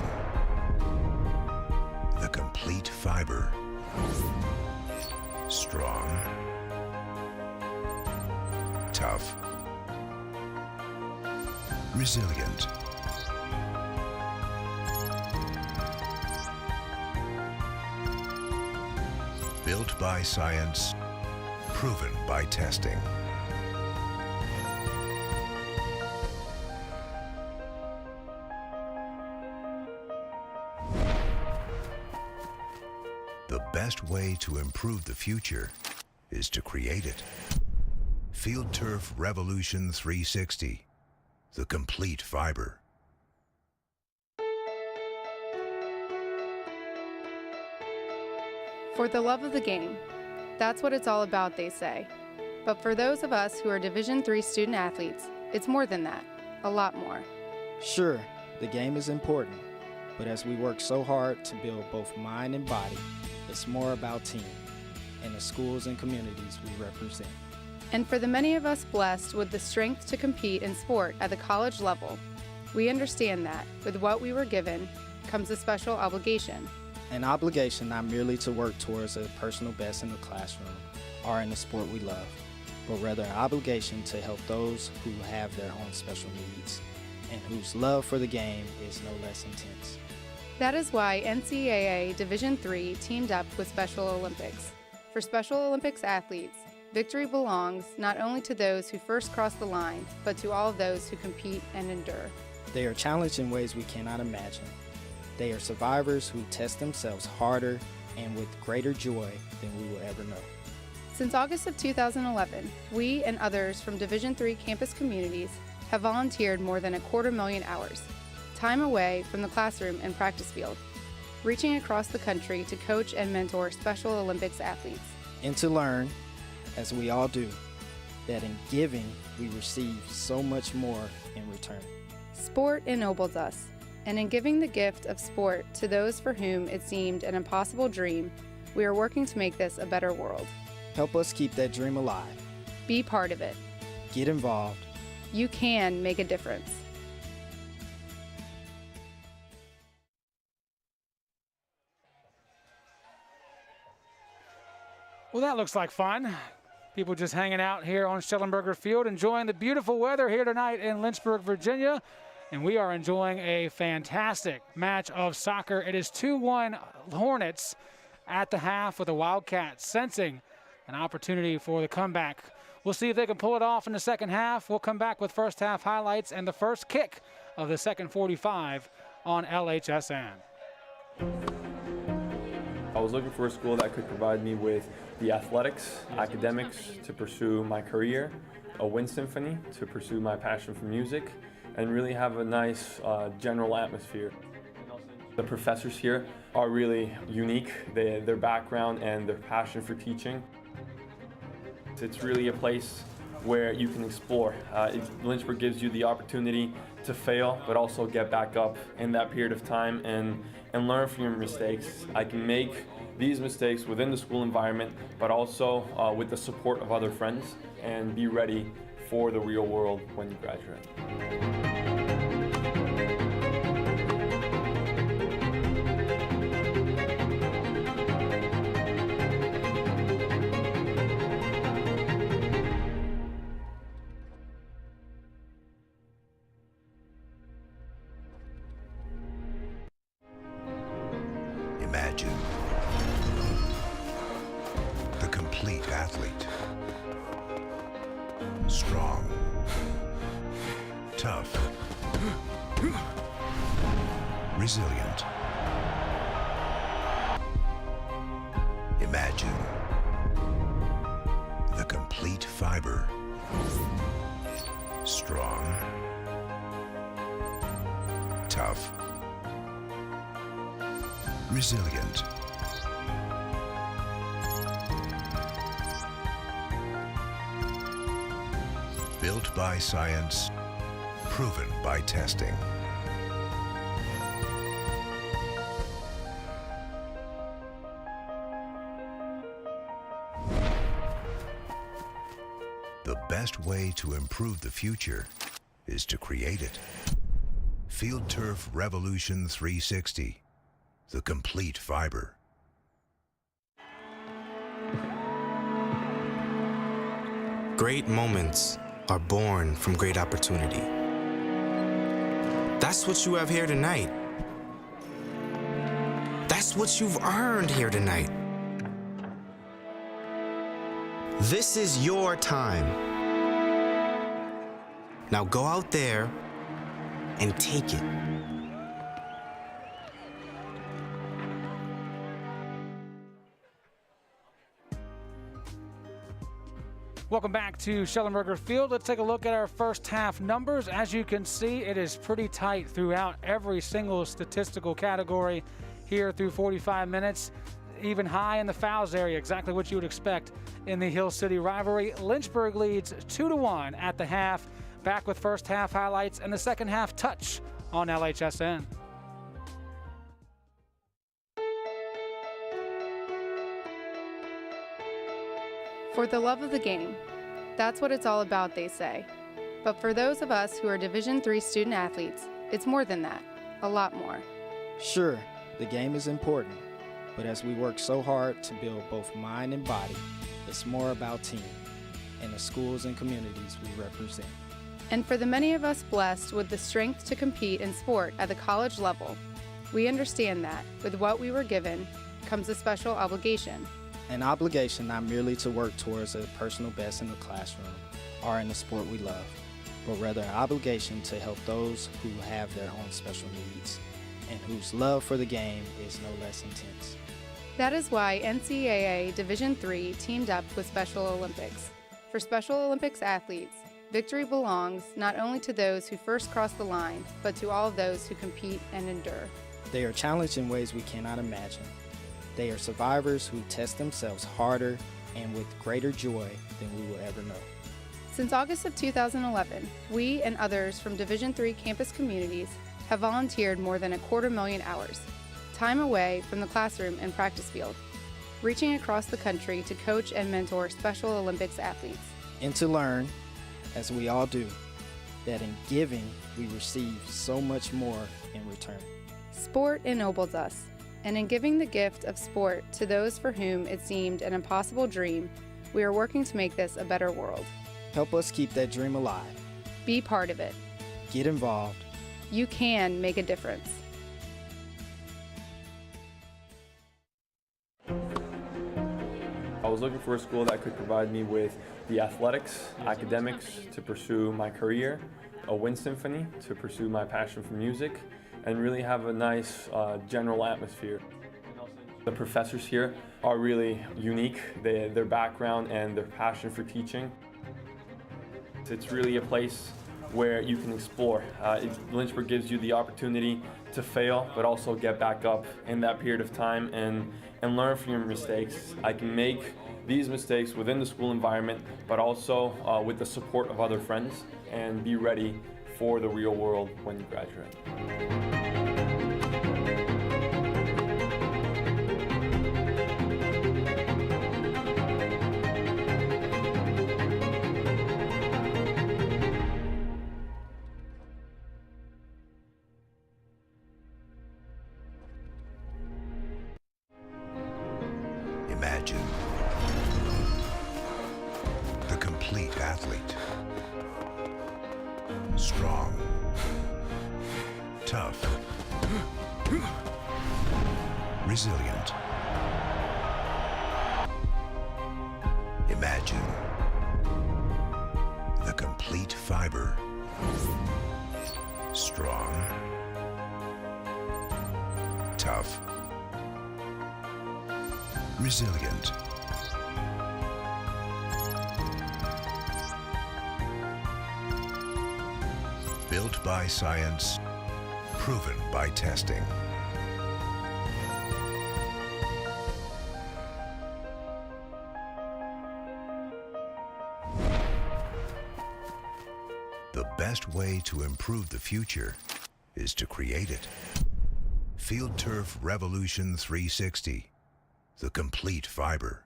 the complete fiber. Strong, tough, resilient. Built by science, proven by testing. The best way to improve the future is to create it. Field Turf Revolution 360. The complete fiber. For the love of the game. That's what it's all about, they say. But for those of us who are Division III student athletes, it's more than that, a lot more. Sure, the game is important, but as we work so hard to build both mind and body, it's more about team and the schools and communities we represent. And for the many of us blessed with the strength to compete in sport at the college level, we understand that with what we were given comes a special obligation. An obligation not merely to work towards a personal best in the classroom or in the sport we love, but rather an obligation to help those who have their own special needs and whose love for the game is no less intense. That is why NCAA Division III teamed up with Special Olympics. For Special Olympics athletes, victory belongs not only to those who first cross the line, but to all of those who compete and endure. They are challenged in ways we cannot imagine. They are survivors who test themselves harder and with greater joy than we will ever know. Since August of 2011, we and others from Division III campus communities have volunteered more than 250,000 hours, time away from the classroom and practice field, reaching across the country to coach and mentor Special Olympics athletes. And to learn, as we all do, that in giving we receive so much more in return. Sport ennobles us, and in giving the gift of sport to those for whom it seemed an impossible dream, we are working to make this a better world. Help us keep that dream alive. Be part of it. Get involved. You can make a difference. Well, that looks like fun. People just hanging out here on Schellenberger Field, enjoying the beautiful weather here tonight in Lynchburg, Virginia. And we are enjoying a fantastic match of soccer. It is 2-1 Hornets at the half, with the Wildcats sensing an opportunity for the comeback. We'll see if they can pull it off in the second half. We'll come back with first half highlights and the first kick of the second 45 on LHSN. I was looking for a school that could provide me with the athletics, academics to pursue my career, a wind symphony to pursue my passion for music, and really have a nice general atmosphere. The professors here are really unique, their background and their passion for teaching. It's really a place where you can explore. Lynchburg gives you the opportunity to fail, but also get back up in that period of time and learn from your mistakes. I can make these mistakes within the school environment, but also with the support of other friends, and be ready for the real world when you graduate. Imagine the complete athlete. Strong, tough, resilient. Imagine the complete fiber. Strong, tough, resilient. Built by science, proven by testing. The best way to improve the future is to create it. Field Turf Revolution 360, the complete fiber. Great moments are born from great opportunity. That's what you have here tonight. That's what you've earned here tonight. This is your time. Now go out there and take it. Welcome back to Schellenberger Field. Let's take a look at our first half numbers. As you can see, it is pretty tight throughout every single statistical category here through 45 minutes. Even high in the fouls area, exactly what you would expect in the Hill City rivalry. Lynchburg leads 2-1 at the half. Back with first half highlights and the second half touch on LHSN. For the love of the game. That's what it's all about, they say. But for those of us who are Division III student athletes, it's more than that, a lot more. Sure, the game is important, but as we work so hard to build both mind and body, it's more about team and the schools and communities we represent. And for the many of us blessed with the strength to compete in sport at the college level, We understand that, with what we were given, comes a special obligation. An obligation not merely to work towards a personal best in the classroom or in the sport we love, but rather an obligation to help those who have their own special needs and whose love for the game is no less intense. That is why NCAA Division III teamed up with Special Olympics. For Special Olympics athletes, victory belongs not only to those who first cross the line, but to all of those who compete and endure. They are challenged in ways we cannot imagine. They are survivors who test themselves harder and with greater joy than we will ever know. Since August of 2011, we and others from Division III campus communities have volunteered more than 250,000 hours, time away from the classroom and practice field, reaching across the country to coach and mentor Special Olympics athletes. And to learn, as we all do, that in giving we receive so much more in return. Sport ennobles us, and in giving the gift of sport to those for whom it seemed an impossible dream, we are working to make this a better world. Help us keep that dream alive. Be part of it. Get involved. You can make a difference. I was looking for a school that could provide me with the athletics, academics to pursue my career, a wind symphony to pursue my passion for music, and really have a nice general atmosphere. The professors here are really unique, their background and their passion for teaching. It's really a place where you can explore. Lynchburg gives you the opportunity to fail, but also get back up in that period of time and learn from your mistakes. I can make these mistakes within the school environment, but also with the support of other friends, and be ready for the real world when you graduate. Imagine the complete athlete. Strong, tough, resilient. Imagine the complete fiber. Strong, tough, resilient. Built by science, proven by testing. The best way to improve the future is to create it. Field Turf Revolution 360, the complete fiber.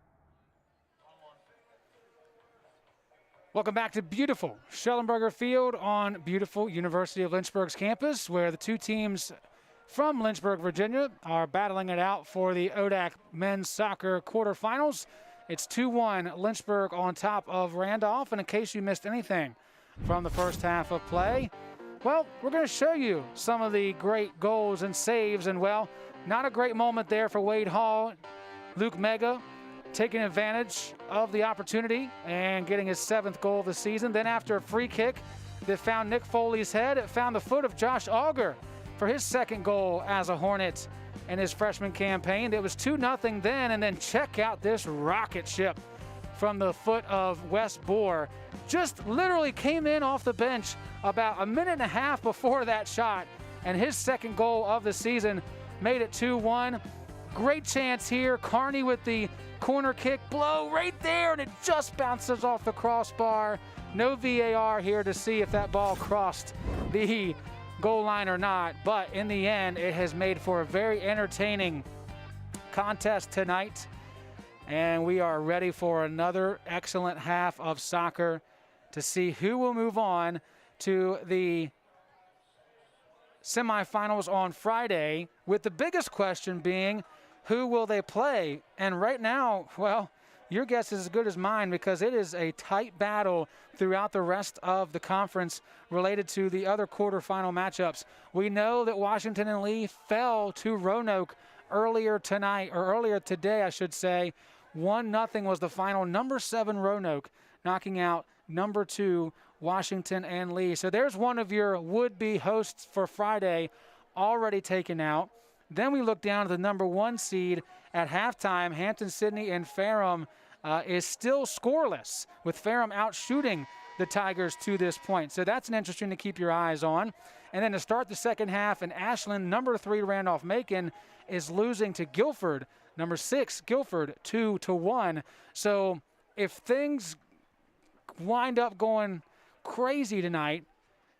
Welcome back to beautiful Schellenberger Field on beautiful University of Lynchburg's campus, where the two teams from Lynchburg, Virginia are battling it out for the ODAC men's soccer quarterfinals. It's 2-1 Lynchburg on top of Randolph. And in case you missed anything from the first half of play, well, we're going to show you some of the great goals and saves. And, well, not a great moment there for Wade Hall. Luke Mega taking advantage of the opportunity and getting his 7th goal of the season. Then after a free kick that found Nick Foley's head, it found the foot of Josh Auger for his 2nd goal as a Hornet in his freshman campaign. It was 2-0 then, and then check out this rocket ship from the foot of Wes Bohr. Just literally came in off the bench about a minute and a half before that shot, and his 2nd goal of the season made it 2-1. Great chance here. Carney with the corner kick, blow right there, and it just bounces off the crossbar. No VAR here to see if that ball crossed the goal line or not, but in the end, it has made for a very entertaining contest tonight, and we are ready for another excellent half of soccer to see who will move on to the semifinals on Friday, with the biggest question being, who will they play? And right now, well, your guess is as good as mine because it is a tight battle throughout the rest of the conference related to the other quarterfinal matchups. We know that Washington and Lee fell to Roanoke earlier today, I should say. 1-0 was the final. Number 7 Roanoke knocking out number 2 Washington and Lee. So there's one of your would-be hosts for Friday already taken out. Then we look down at the number 1 seed at halftime. Hampton-Sydney and Ferrum is still scoreless, with Ferrum outshooting the Tigers to this point. So that's an interesting to keep your eyes on. And then to start the second half, in Ashland, number 3 Randolph-Macon is losing to Guilford. Number 6 Guilford 2-1. So if things wind up going crazy tonight,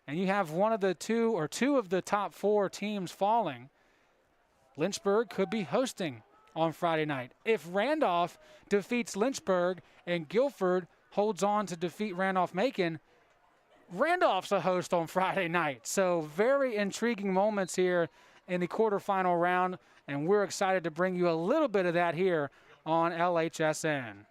and you have one of the two of the top 4 teams falling, Lynchburg could be hosting on Friday night. If Randolph defeats Lynchburg and Guilford holds on to defeat Randolph-Macon, Randolph's a host on Friday night. So very intriguing moments here in the quarterfinal round, and we're excited to bring you a little bit of that here on LHSN.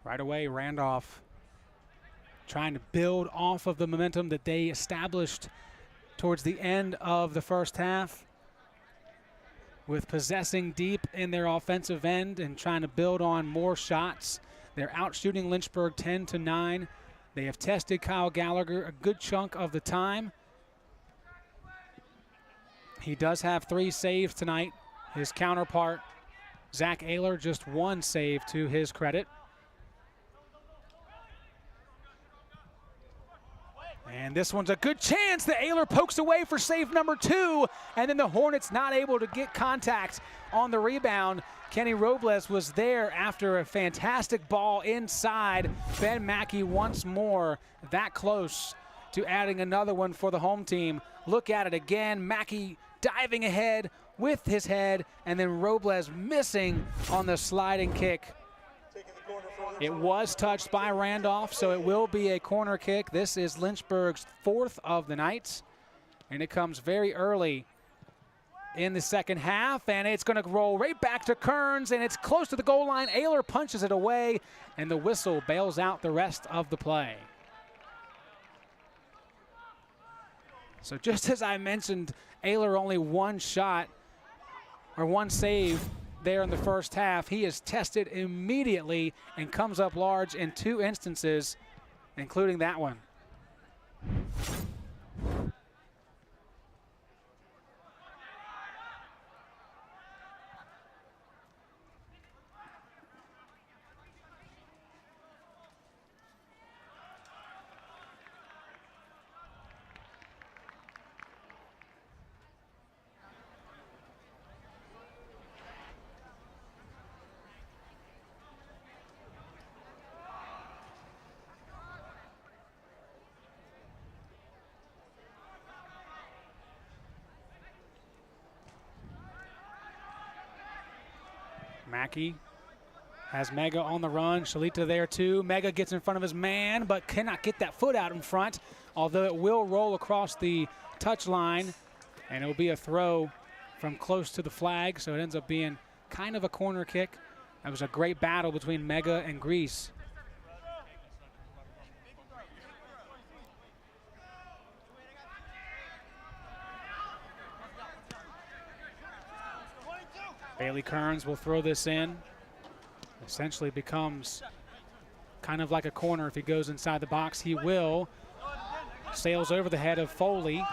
Right away, Randolph trying to build off of the momentum that they established towards the end of the first half, with possessing deep in their offensive end and trying to build on more shots. They're outshooting Lynchburg 10-9. They have tested Kyle Gallagher a good chunk of the time. He does have 3 saves tonight. His counterpart, Zach Ayler, just 1 save to his credit. And this one's a good chance that Ayler pokes away for save number 2, and then the Hornets not able to get contact on the rebound. Kenny Robles was there after a fantastic ball inside. Ben Mackey once more that close to adding another one for the home team. Look at it again. Mackey diving ahead with his head, and then Robles missing on the sliding kick. It was touched by Randolph, so it will be a corner kick. This is Lynchburg's 4th of the night, and it comes very early in the second half, and it's going to roll right back to Kearns, and it's close to the goal line. Ayler punches it away, and the whistle bails out the rest of the play. So just as I mentioned, Ayler only 1 shot or 1 save there in the first half. He is tested immediately and comes up large in 2 instances, including that one. Mackey has Mega on the run. Shalita there too. Mega gets in front of his man, but cannot get that foot out in front, although it will roll across the touch line, and it will be a throw from close to the flag, so it ends up being kind of a corner kick. That was a great battle between Mega and Grease. Bailey Kearns will throw this in. Essentially becomes kind of like a corner if he goes inside the box. He will. Sails over the head of Foley.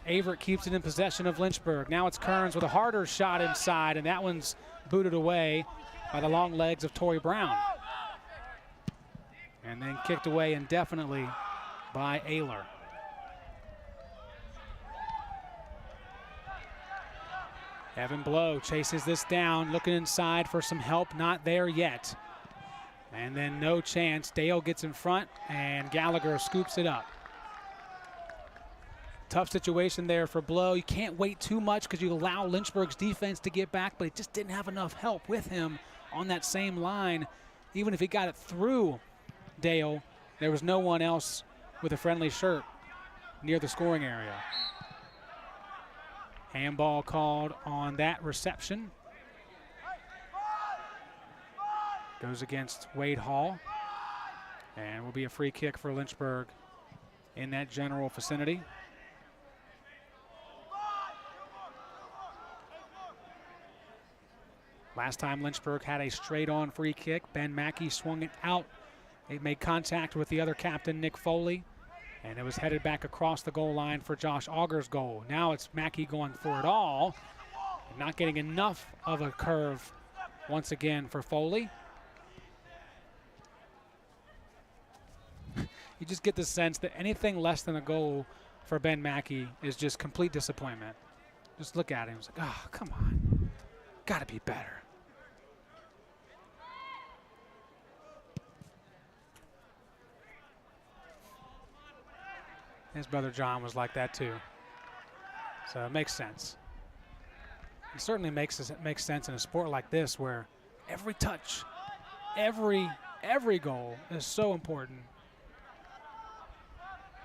Averitt keeps it in possession of Lynchburg. Now it's Kearns with a harder shot inside, and that one's booted away by the long legs of Torrey Brown. And then kicked away indefinitely by Ayler. Evan Blow chases this down, looking inside for some help, not there yet. And then no chance. Dale gets in front, and Gallagher scoops it up. Tough situation there for Blow. You can't wait too much because you allow Lynchburg's defense to get back, but he just didn't have enough help with him on that same line. Even if he got it through Dale, there was no one else with a friendly shirt near the scoring area. Handball called on that reception. Goes against Wade Hall. And will be a free kick for Lynchburg in that general vicinity. Last time Lynchburg had a straight-on free kick, Ben Mackey swung it out. It made contact with the other captain, Nick Foley, and it was headed back across the goal line for Josh Auger's goal. Now it's Mackey going for it all, not getting enough of a curve once again for Foley. You just get the sense that anything less than a goal for Ben Mackey is just complete disappointment. Just look at him. It's like, oh, come on. Got to be better. His brother John was like that too. So it makes sense. It certainly makes sense in a sport like this where every touch, every goal is so important.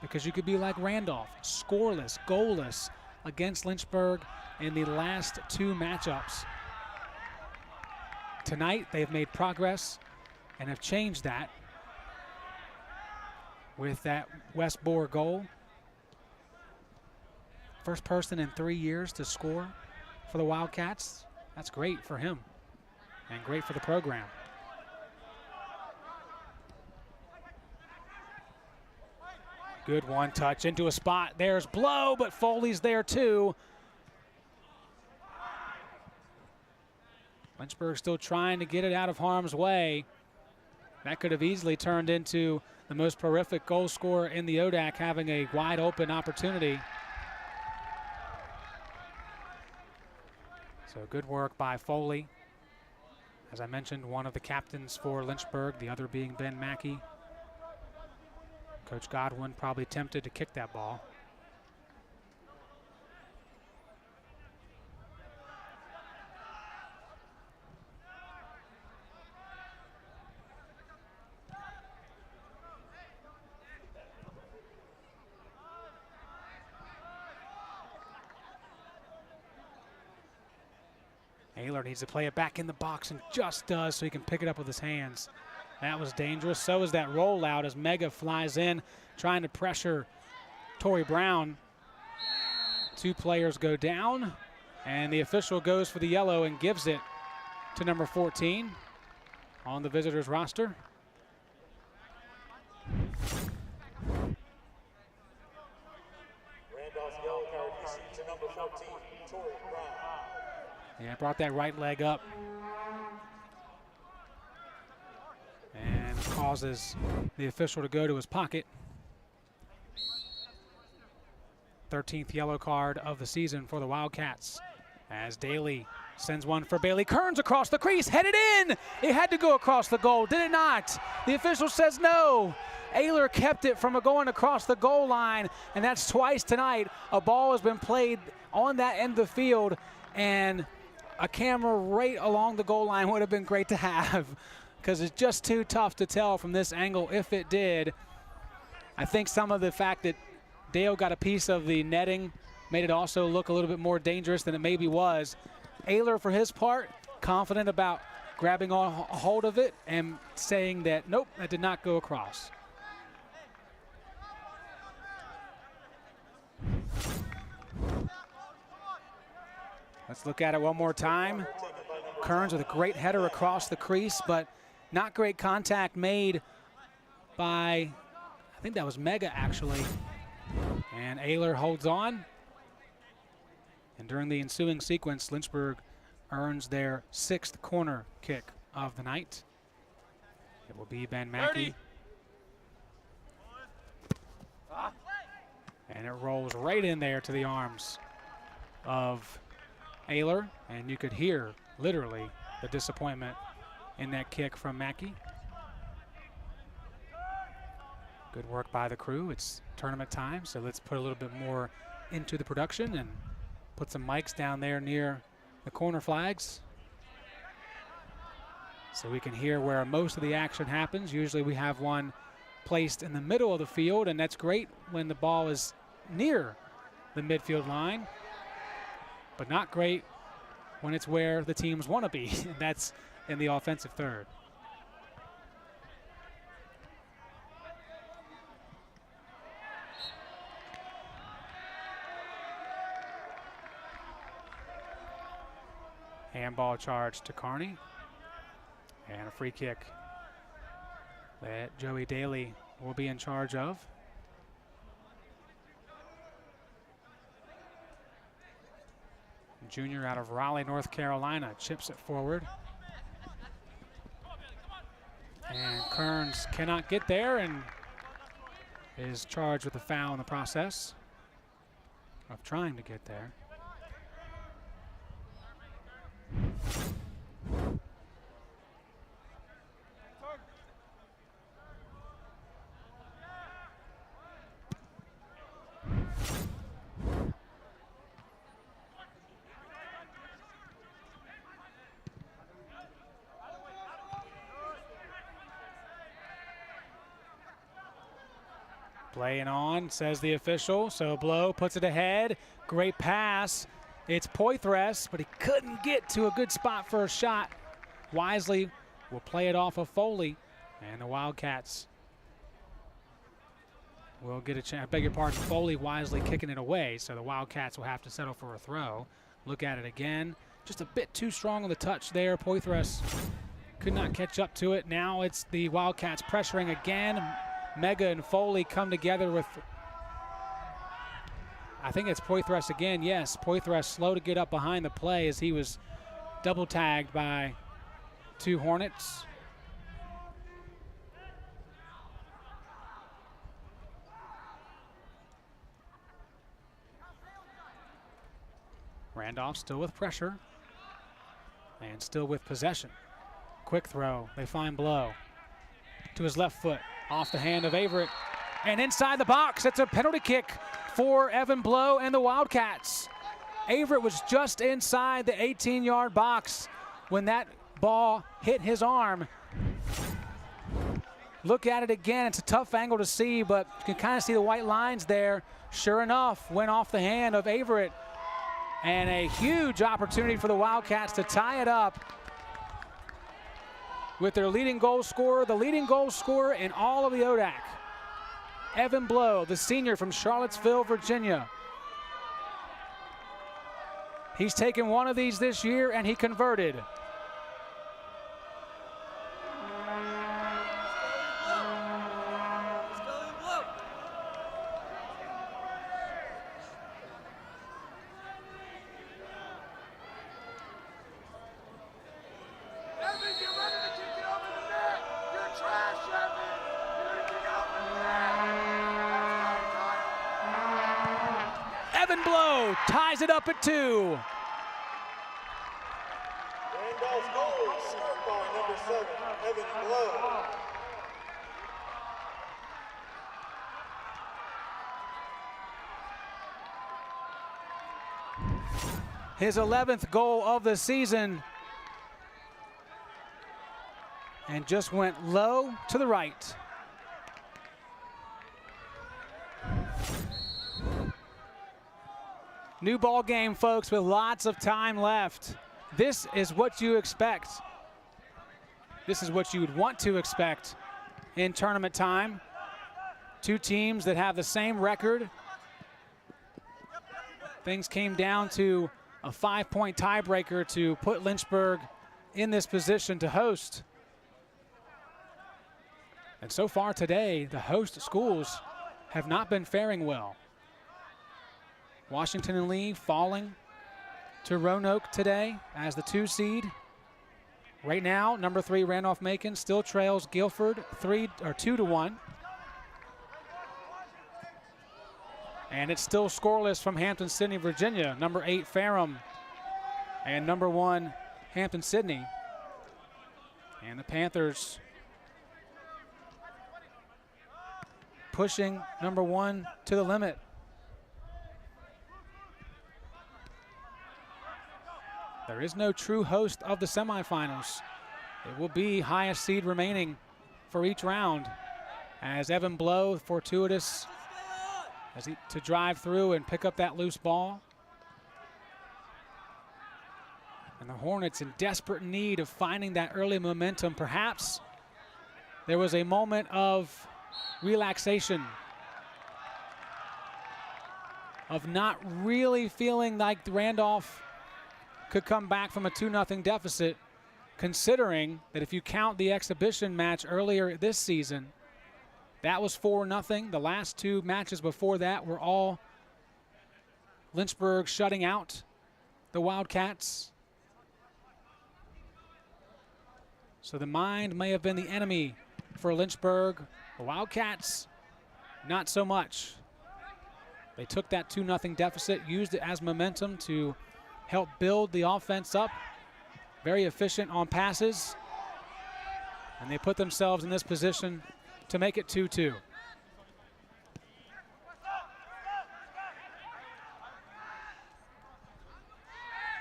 Because you could be like Randolph, scoreless, goalless against Lynchburg in the last two matchups. Tonight, they've made progress and have changed that with that West Bohr goal. First person in 3 years to score for the Wildcats. That's great for him and great for the program. Good one touch into a spot. There's Blow, but Foley's there too. Lynchburg still trying to get it out of harm's way. That could have easily turned into the most prolific goal scorer in the ODAC having a wide open opportunity. So good work by Foley. As I mentioned, one of the captains for Lynchburg, the other being Ben Mackey. Coach Godwin probably tempted to kick that ball. Ayler needs to play it back in the box and just does so he can pick it up with his hands. That was dangerous. So is that rollout as Mega flies in, trying to pressure Torrey Brown. Two players go down, and the official goes for the yellow and gives it to number 14 on the visitors roster. Randolph's yellow card issued to number 14, Torrey Brown. Yeah, brought that right leg up. And causes the official to go to his pocket. 13th yellow card of the season for the Wildcats. As Daly sends one for Bailey Kearns across the crease, headed in. It had to go across the goal, did it not? The official says no. Ayler kept it from going across the goal line, and that's twice tonight. A ball has been played on that end of the field, and a camera right along the goal line would have been great to have, because it's just too tough to tell from this angle if it did. I think some of the fact that Dale got a piece of the netting made it also look a little bit more dangerous than it maybe was. Ayler, for his part, confident about grabbing a hold of it and saying that, nope, that did not go across. Let's look at it one more time. Kearns with a great header across the crease, but not great contact made by, I think that was Mega actually. And Ayler holds on. And during the ensuing sequence, Lynchburg earns their 6th corner kick of the night. It will be Ben Mackey. And it rolls right in there to the arms of Ayler, and you could hear literally the disappointment in that kick from Mackey. Good work by the crew. It's tournament time, so let's put a little bit more into the production and put some mics down there near the corner flags so we can hear where most of the action happens. Usually we have one placed in the middle of the field, and that's great when the ball is near the midfield line, but not great when it's where the teams want to be. That's in the offensive third. Handball charge to Kearney. And a free kick that Joey Daly will be in charge of. Junior out of Raleigh, North Carolina, chips it forward. And Kearns cannot get there and is charged with a foul in the process of trying to get there. Playing on, says the official. So Blow puts it ahead. Great pass. It's Poitras, but he couldn't get to a good spot for a shot. Wisely will play it off of Foley, and the Wildcats will get a chance. I beg your pardon, Foley wisely kicking it away, so the Wildcats will have to settle for a throw. Look at it again. Just a bit too strong on the touch there. Poitras could not catch up to it. Now it's the Wildcats pressuring again. Mega and Foley come together with, I think it's Poitras again. Yes, Poitras slow to get up behind the play as he was double tagged by two Hornets. Randolph still with pressure and still with possession. Quick throw, they find Blow to his left foot. Off the hand of Averett, and inside the box, it's a penalty kick for Evan Blow and the Wildcats. Averett was just inside the 18-yard box when that ball hit his arm. Look at it again, it's a tough angle to see, but you can kind of see the white lines there. Sure enough, went off the hand of Averett, and a huge opportunity for the Wildcats to tie it up with their leading goal scorer, the leading goal scorer in all of the ODAC. Evan Blow, the senior from Charlottesville, Virginia. He's taken one of these this year, and he converted. Evan Blow ties it up at 2. Randolph goal scored by number 7, Evan Blow. His 11th goal of the season, and just went low to the right. New ball game, folks, with lots of time left. This is what you expect. This is what you would want to expect in tournament time. Two teams that have the same record. Things came down to a 5-point tiebreaker to put Lynchburg in this position to host. And so far today, the host schools have not been faring well. Washington and Lee falling to Roanoke today as the 2 seed. Right now, number 3 Randolph-Macon still trails Guilford 2-1. And it's still scoreless from Hampton-Sydney, Virginia. Number 8 Ferrum and number 1 Hampton-Sydney. And the Panthers pushing number 1 to the limit. There is no true host of the semifinals. It will be highest seed remaining for each round, as Evan Blow, fortuitous to drive through and pick up that loose ball. And the Hornets in desperate need of finding that early momentum. Perhaps there was a moment of relaxation, of not really feeling like Randolph could come back from a 2-0 deficit, considering that if you count the exhibition match earlier this season, that was 4-0. The last two matches before that were all Lynchburg shutting out the Wildcats. So the mind may have been the enemy for Lynchburg. The Wildcats, not so much. They took that 2-0 deficit, used it as momentum to help build the offense up. Very efficient on passes. And they put themselves in this position to make it 2-2.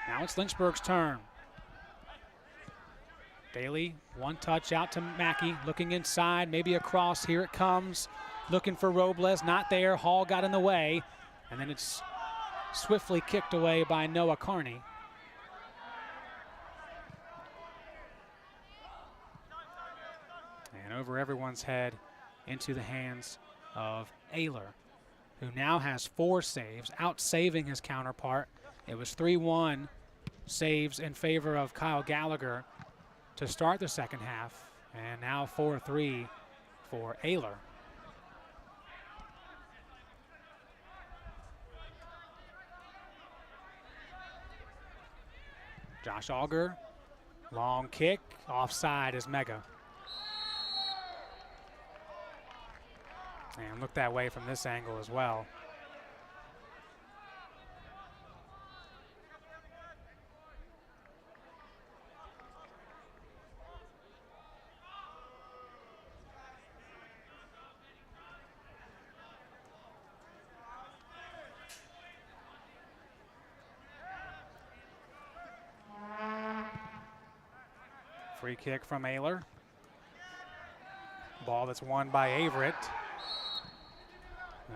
Now it's Lynchburg's turn. Daly, one touch out to Mackey, looking inside, maybe a cross. Here it comes, looking for Robles, not there. Hall got in the way, and then it's swiftly kicked away by Noah Carney. And over everyone's head into the hands of Ayler, who now has 4 saves, out-saving his counterpart. It was 3-1 saves in favor of Kyle Gallagher to start the second half, and now 4-3 for Ayler. Josh Auger, long kick, offside is Mega. And look that way from this angle as well. Free kick from Ayler. Ball that's won by Averett.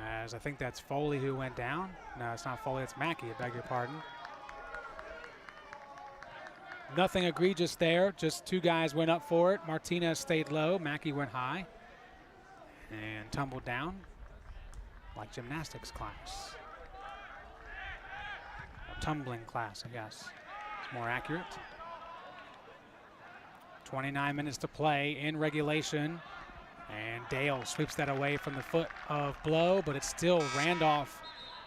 As I think that's Foley who went down. No, it's not Foley, it's Mackey, I beg your pardon. Nothing egregious there, just 2 guys went up for it. Martinez stayed low, Mackey went high and tumbled down like gymnastics class. Or tumbling class, I guess. It's more accurate. 29 minutes to play in regulation. And Dale sweeps that away from the foot of Blow, but it's still Randolph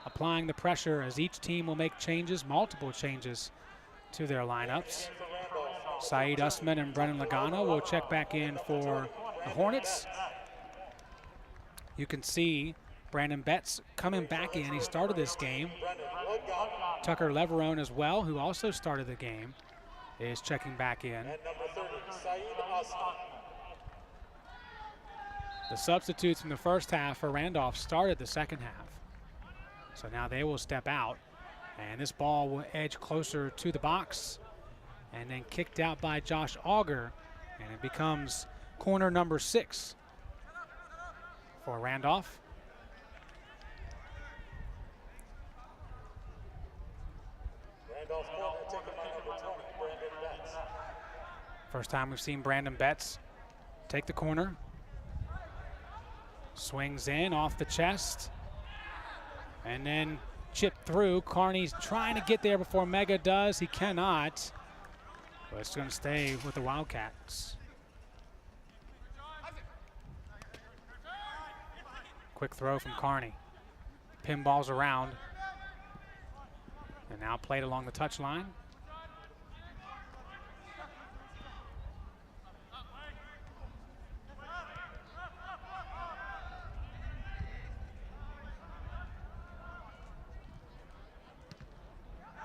applying the pressure as each team will make changes, multiple changes to their lineups. Saeed Usman and Brennan Lagana will check back in for the Hornets. You can see Brandon Betts coming back in. He started this game. Tucker Leverone as well, who also started the game, is checking back in. The substitutes from the first half for Randolph started the second half. So now they will step out, and this ball will edge closer to the box and then kicked out by Josh Auger, and it becomes corner number 6 for Randolph. First time we've seen Brandon Betts take the corner. Swings in off the chest and then chipped through. Carney's trying to get there before Mega does. He cannot, but it's going to stay with the Wildcats. Quick throw from Carney. Pinballs around and now played along the touchline.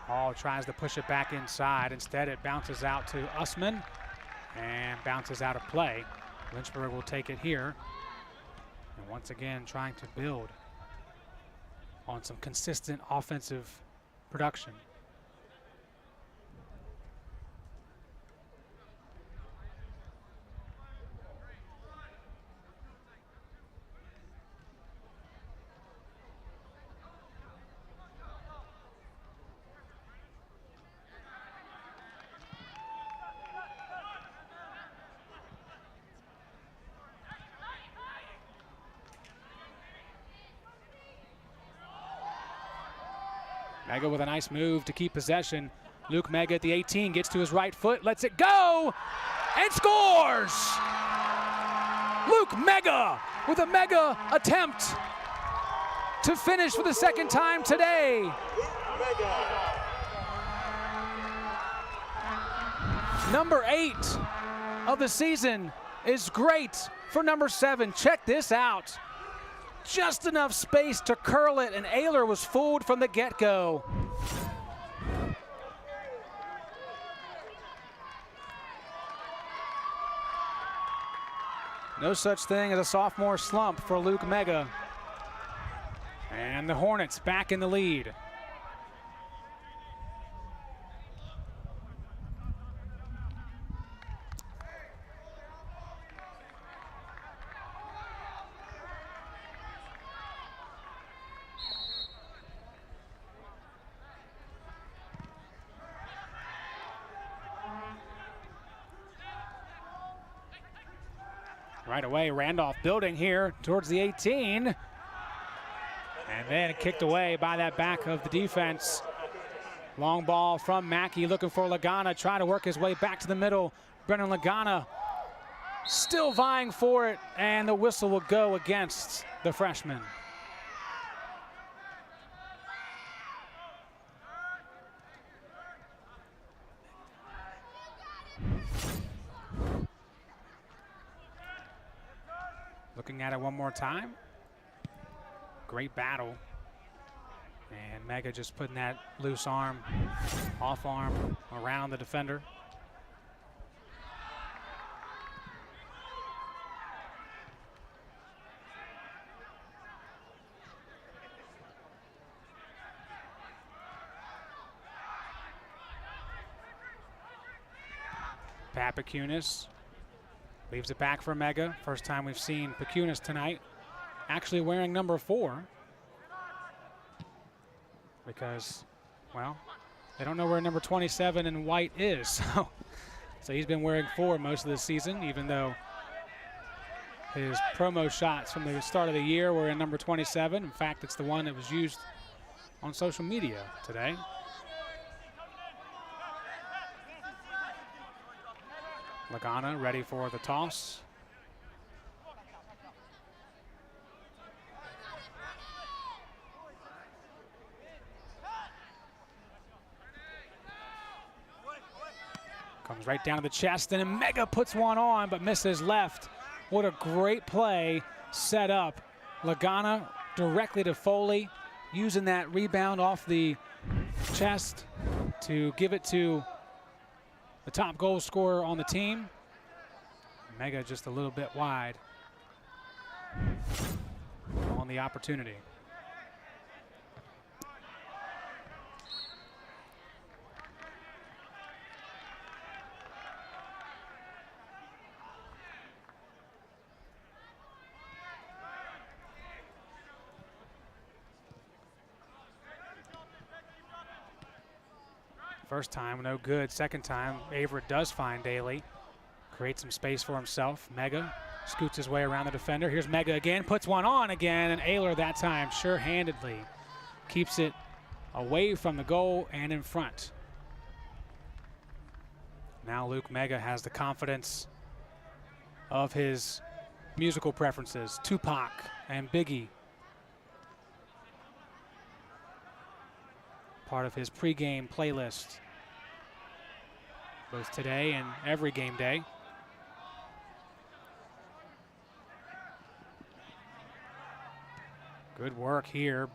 Hall tries to push it back inside. Instead, it bounces out to Usman and bounces out of play. Lynchburg will take it here. And once again, trying to build on some consistent offensive production. Mega with a nice move to keep possession. Luke Mega at the 18 gets to his right foot, lets it go, and scores! Luke Mega with a mega attempt to finish for the second time today. Number 8 of the season is great for number 7. Check this out. Just enough space to curl it, and Ayler was fooled from the get-go. No such thing as a sophomore slump for Luke Mega. And the Hornets back in the lead. Right away, Randolph building here towards the 18. And then kicked away by that back of the defense. Long ball from Mackey looking for Lagana, trying to work his way back to the middle. Brennan Lagana still vying for it, and the whistle will go against the freshman. Looking at it one more time. Great battle. And Mega just putting that loose arm, off arm around the defender. Pat Pecunis leaves it back for Mega. First time we've seen Pecunis tonight actually wearing number 4. Because, well, they don't know where number 27 in white is. So he's been wearing 4 most of the season, even though his promo shots from the start of the year were in number 27. In fact, it's the one that was used on social media today. Lagana ready for the toss. Comes right down to the chest, and Mega puts one on, but misses left. What a great play set up. Lagana directly to Foley, using that rebound off the chest to give it to the top goal scorer on the team. Mega just a little bit wide on the opportunity. First time, no good. Second time, Averett does find Daly. Creates some space for himself. Mega scoots his way around the defender. Here's Mega again, puts one on again, and Ayler that time sure-handedly keeps it away from the goal and in front. Now Luke Mega has the confidence of his musical preferences, Tupac and Biggie. Part of his pregame playlist, both today and every game day. Good work here.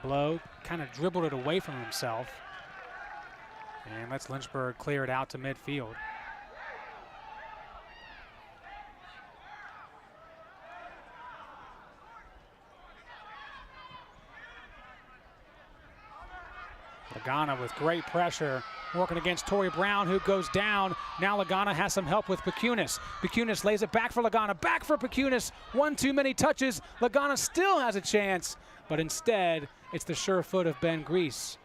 Blow kind of dribbled it away from himself and lets Lynchburg clear it out to midfield. Lagana with great pressure, working against Torrey Brown, who goes down. Now Lagana has some help with Pecunis. Pecunis lays it back for Lagana, back for Pecunis. One too many touches. Lagana still has a chance, but instead it's the sure foot of Ben Grease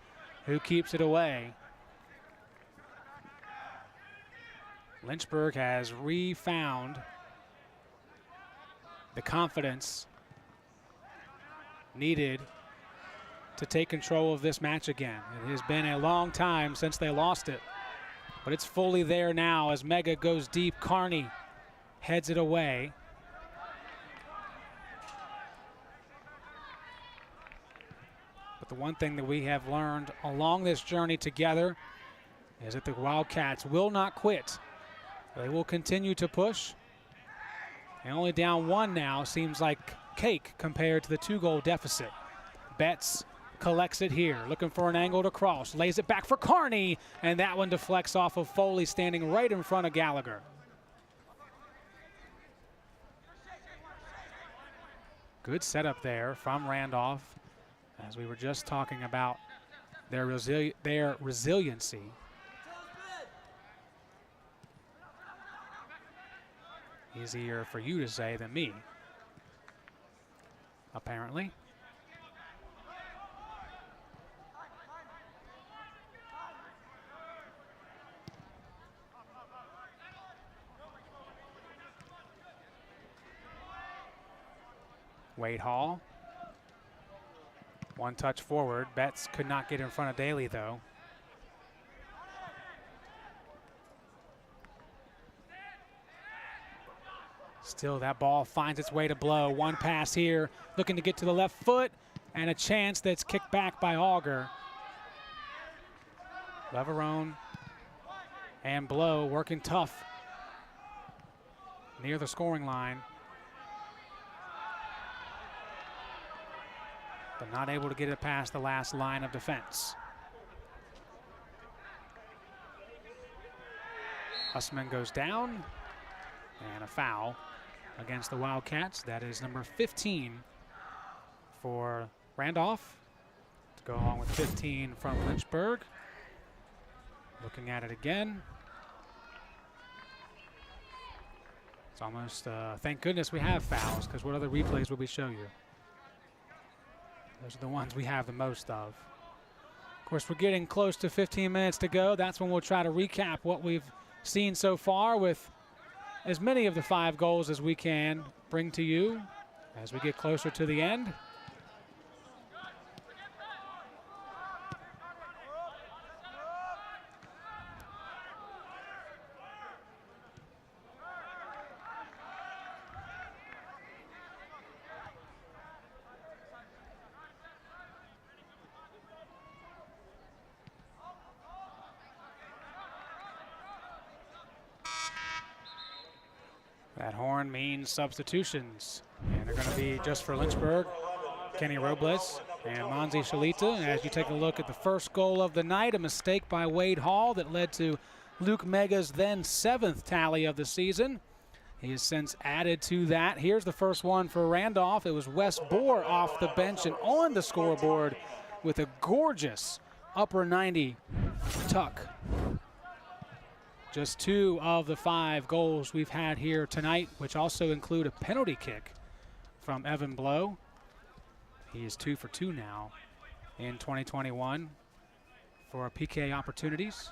who keeps it away. Lynchburg has refound the confidence needed to take control of this match again. It has been a long time since they lost it, but it's fully there now as Mega goes deep. Carney heads it away. But the one thing that we have learned along this journey together is that the Wildcats will not quit. They will continue to push. And only down one now seems like cake compared to the 2-goal deficit. Betts collects it here, looking for an angle to cross, lays it back for Carney, and that one deflects off of Foley standing right in front of Gallagher. Good setup there from Randolph, as we were just talking about their resiliency. Easier for you to say than me, apparently. Wade Hall. One touch forward. Betts could not get in front of Daly, though. Still, that ball finds its way to Blow. One pass here, looking to get to the left foot, and a chance that's kicked back by Auger. Leverone and Blow working tough near the scoring line, but not able to get it past the last line of defense. Hussman goes down, and a foul against the Wildcats. That is number 15 for Randolph, to go along with 15 from Lynchburg. Looking at it again. It's almost, thank goodness we have fouls, because what other replays would we show you? Those are the ones we have the most of. Of course, we're getting close to 15 minutes to go. That's when we'll try to recap what we've seen so far with as many of the 5 goals as we can bring to you as we get closer to the end. That horn means substitutions, and they're going to be just for Lynchburg. Kenny Robles and Monzi Shalita. As you take a look at the first goal of the night, a mistake by Wade Hall that led to Luke Mega's then 7th tally of the season. He has since added to that. Here's the first one for Randolph. It was Wes Bohr off the bench and on the scoreboard with a gorgeous upper 90 tuck. Just 2 of the 5 goals we've had here tonight, which also include a penalty kick from Evan Blow. He is 2 for 2 now in 2021 for PK opportunities.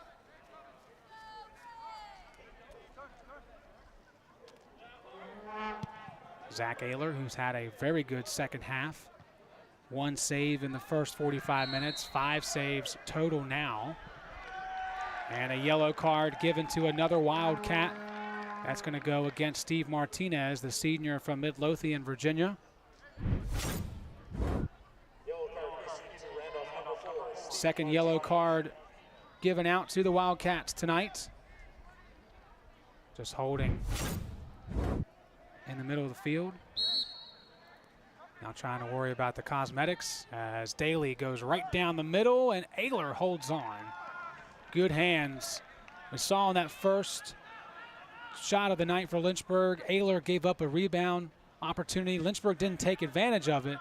Zach Ayler, who's had a very good second half. 1 save in the first 45 minutes, 5 saves total now. And a yellow card given to another Wildcat. That's going to go against Steve Martinez, the senior from Midlothian, Virginia. Second yellow card given out to the Wildcats tonight. Just holding in the middle of the field. Now trying to worry about the cosmetics as Daly goes right down the middle and Ayler holds on. Good hands. We saw in that first shot of the night for Lynchburg, Ayler gave up a rebound opportunity. Lynchburg didn't take advantage of it,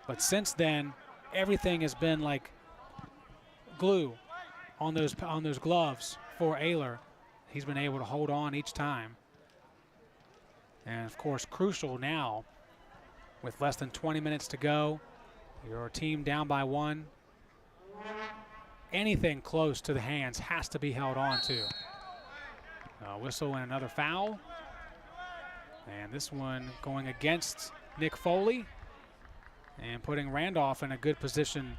but since then, everything has been like glue on those gloves for Ayler. He's been able to hold on each time. And of course, crucial now with less than 20 minutes to go. Your team down by 1. Anything close to the hands has to be held on to. A whistle and another foul. And this one going against Nick Foley and putting Randolph in a good position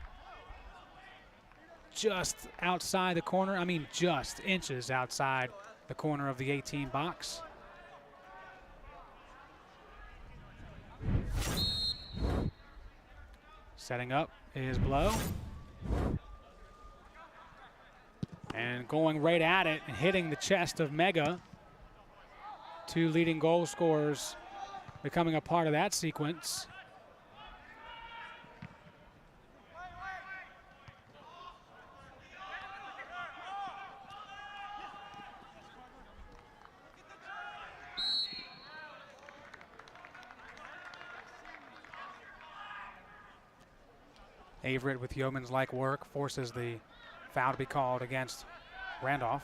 just outside the corner. I mean, just inches outside the corner of the 18 box. Setting up is Blow. And going right at it and hitting the chest of Mega. Two leading goal scorers becoming a part of that sequence. Averett with yeoman's-like work forces the foul to be called against Randolph.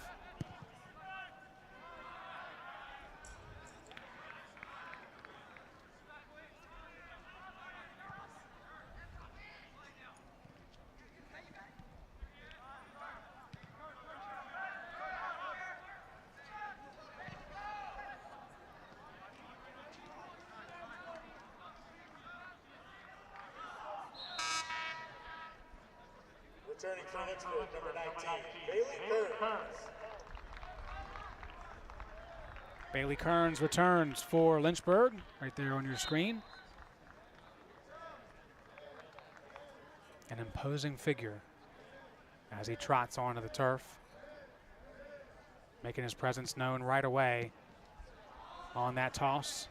Returning for Lynchburg, number 19, Bailey Kearns. Bailey Kearns returns for Lynchburg, right there on your screen. An imposing figure as he trots onto the turf, making his presence known right away on that toss.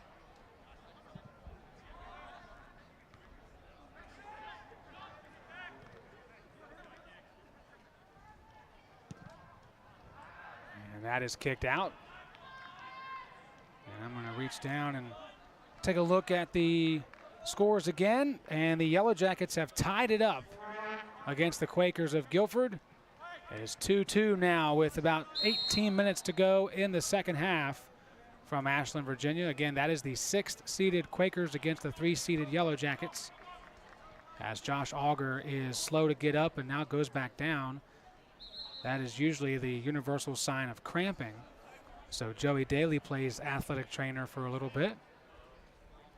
And that is kicked out. And I'm going to reach down and take a look at the scores again. And the Yellow Jackets have tied it up against the Quakers of Guilford. It is 2-2 now with about 18 minutes to go in the second half from Ashland, Virginia. Again, that is the 6th-seeded Quakers against the 3-seeded Yellow Jackets. As Josh Auger is slow to get up and now goes back down. That is usually the universal sign of cramping. So Joey Daly plays athletic trainer for a little bit.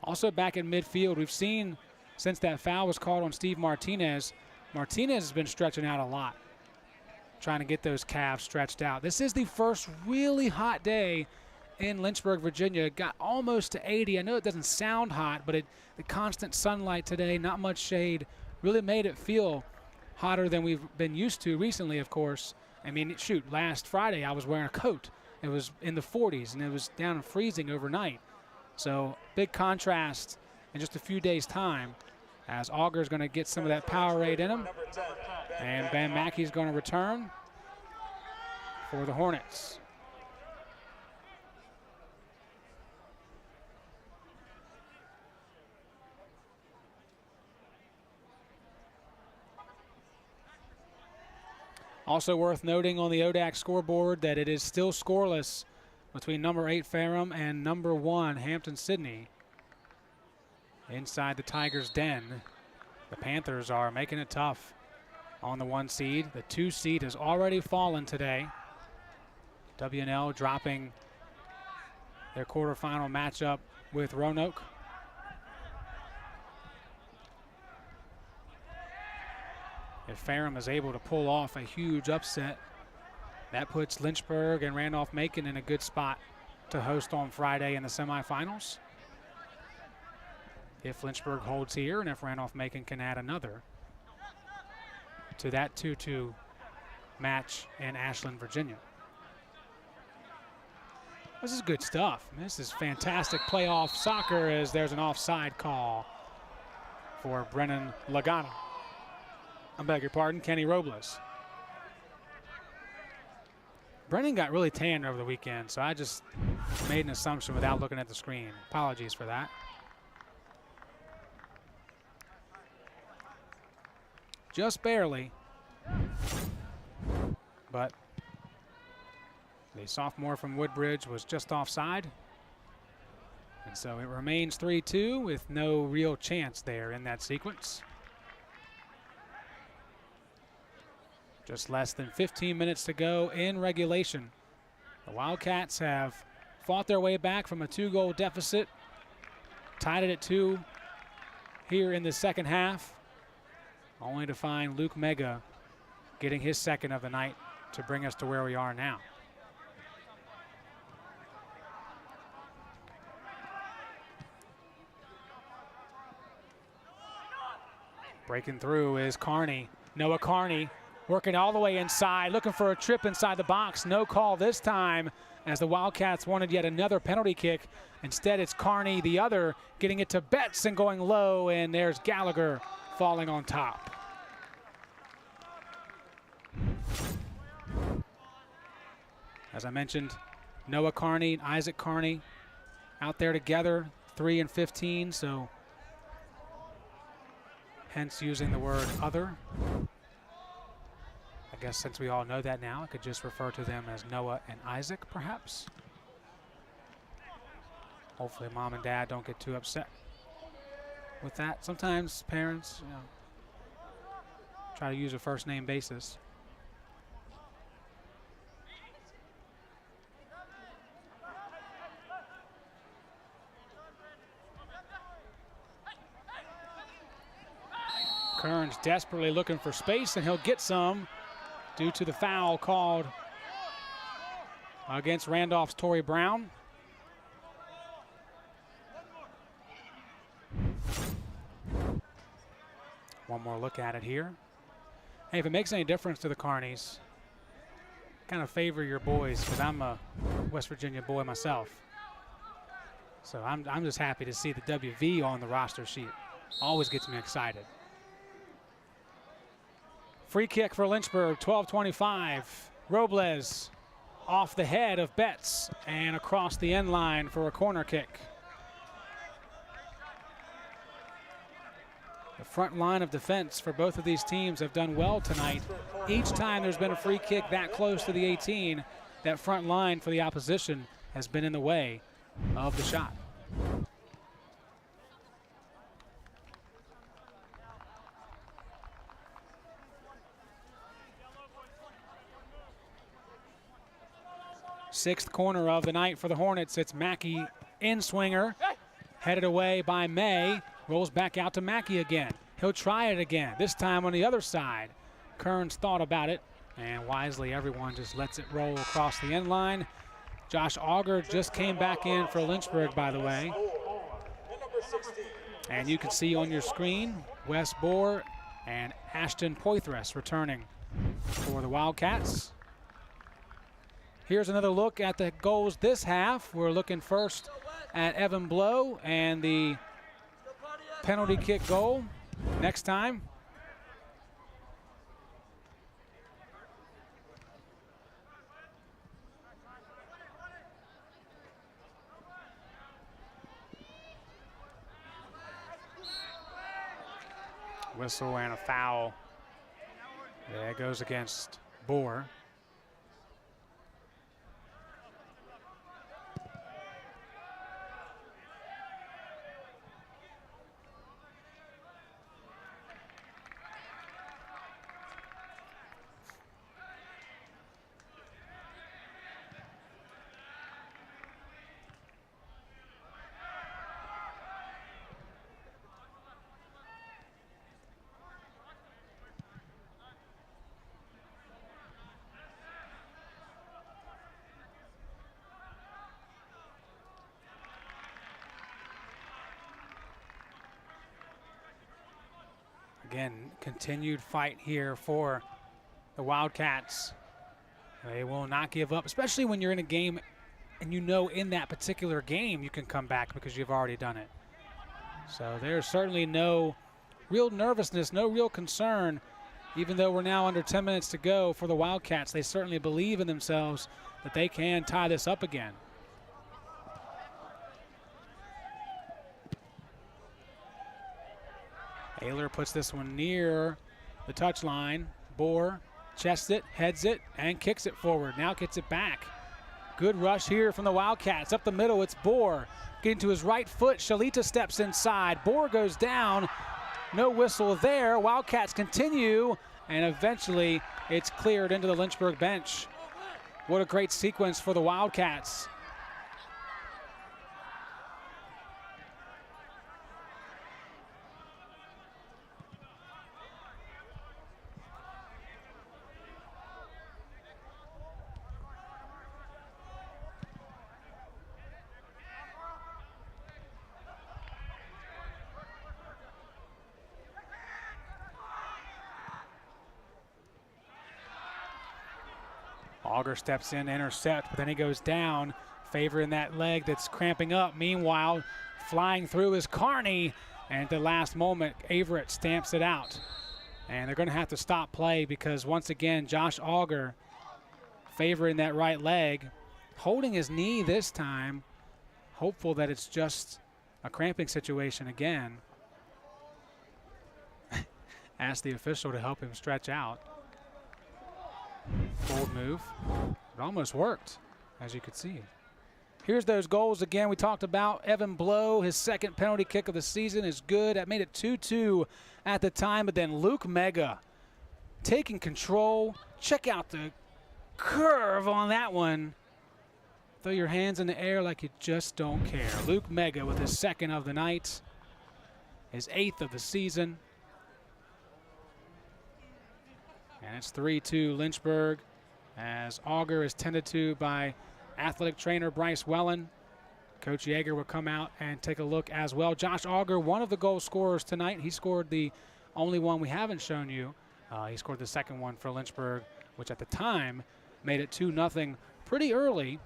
Also back in midfield, we've seen since that foul was called on Steve Martinez, Martinez has been stretching out a lot, trying to get those calves stretched out. This is the first really hot day in Lynchburg, Virginia. It got almost to 80. I know it doesn't sound hot, but the constant sunlight today, not much shade, really made it feel hotter than we've been used to recently, of course. I mean, shoot, last Friday I was wearing a coat. It was in the 40s, and it was down and freezing overnight. So big contrast in just a few days' time as Auger's going to get some of that power rate in him. And Ben Mackey's going to return for the Hornets. Also worth noting on the ODAC scoreboard that it is still scoreless between number 8 Ferrum and number 1 Hampton-Sydney. Inside the Tigers' den, the Panthers are making it tough on the 1 seed. The 2 seed has already fallen today. W&L dropping their quarterfinal matchup with Roanoke. If Ferrum is able to pull off a huge upset, that puts Lynchburg and Randolph-Macon in a good spot to host on Friday in the semifinals. If Lynchburg holds here and if Randolph-Macon can add another to that 2-2 match in Ashland, Virginia. This is good stuff. This is fantastic playoff soccer as there's an offside call for Brennan Lagana. I beg your pardon, Kenny Robles. Brennan got really tan over the weekend, so I just made an assumption without looking at the screen. Apologies for that. Just barely. But the sophomore from Woodbridge was just offside. And so it remains 3-2 with no real chance there in that sequence. Just less than 15 minutes to go in regulation. The Wildcats have fought their way back from a 2-goal deficit, tied it at 2 here in the second half, only to find Luke Mega getting his second of the night to bring us to where we are now. Breaking through is Carney. Noah Carney working all the way inside, looking for a trip inside the box. No call this time as the Wildcats wanted yet another penalty kick. Instead, it's Carney, the other, getting it to Betts and going low, and there's Gallagher falling on top. As I mentioned, Noah Carney and Isaac Carney out there together, 3 and 15, so hence using the word other. I guess since we all know that now, I could just refer to them as Noah and Isaac, perhaps. Hopefully mom and dad don't get too upset with that. Sometimes parents, try to use a first name basis. Kearns desperately looking for space, and he'll get some due to the foul called against Randolph's Torrey Brown. One more look at it here. Hey, if it makes any difference to the Carneys, kind of favor your boys, because I'm a West Virginia boy myself. So I'm just happy to see the WV on the roster sheet. Always gets me excited. Free kick for Lynchburg, 12:25. Robles off the head of Betts and across the end line for a corner kick. The front line of defense for both of these teams have done well tonight. Each time there's been a free kick that close to the 18, that front line for the opposition has been in the way of the shot. Sixth corner of the night for the Hornets. It's Mackey in swinger, headed away by May. Rolls back out to Mackey again. He'll try it again, this time on the other side. Kearns thought about it, and wisely everyone just lets it roll across the end line. Josh Auger just came back in for Lynchburg, by the way. And you can see on your screen, Wes Bohr and Ashton Poitras returning for the Wildcats. Here's another look at the goals this half. We're looking first at Evan Blow and the penalty kick goal next time. Whistle and a foul. There goes against Bohr. Again, continued fight here for the Wildcats. They will not give up, especially when you're in a game and you know in that particular game you can come back because you've already done it. So there's certainly no real nervousness, no real concern, even though we're now under 10 minutes to go for the Wildcats. They certainly believe in themselves that they can tie this up again. Ayler puts this one near the touchline. Bohr chests it, heads it, and kicks it forward. Now gets it back. Good rush here from the Wildcats. Up the middle, it's Bohr. Getting to his right foot, Shalita steps inside. Bohr goes down. No whistle there. Wildcats continue, and eventually it's cleared into the Lynchburg bench. What a great sequence for the Wildcats. Auger steps in to intercept, but then he goes down, favoring that leg that's cramping up. Meanwhile, flying through is Carney, and at the last moment, Averett stamps it out. And they're going to have to stop play because, once again, Josh Auger favoring that right leg, holding his knee this time, hopeful that it's just a cramping situation again. Asked the official to help him stretch out. Bold move. It almost worked, as you could see. Here's those goals again we talked about. Evan Blow, his second penalty kick of the season is good. That made it 2-2 at the time, but then Luke Mega taking control. Check out the curve on that one. Throw your hands in the air like you just don't care. Luke Mega with his second of the night, his 8th of the season. And it's 3-2 Lynchburg as Auger is tended to by athletic trainer Bryce Wellen. Coach Yeager will come out and take a look as well. Josh Auger, one of the goal scorers tonight. He scored the only one we haven't shown you. He scored the second one for Lynchburg, which at the time made it 2-0 pretty early.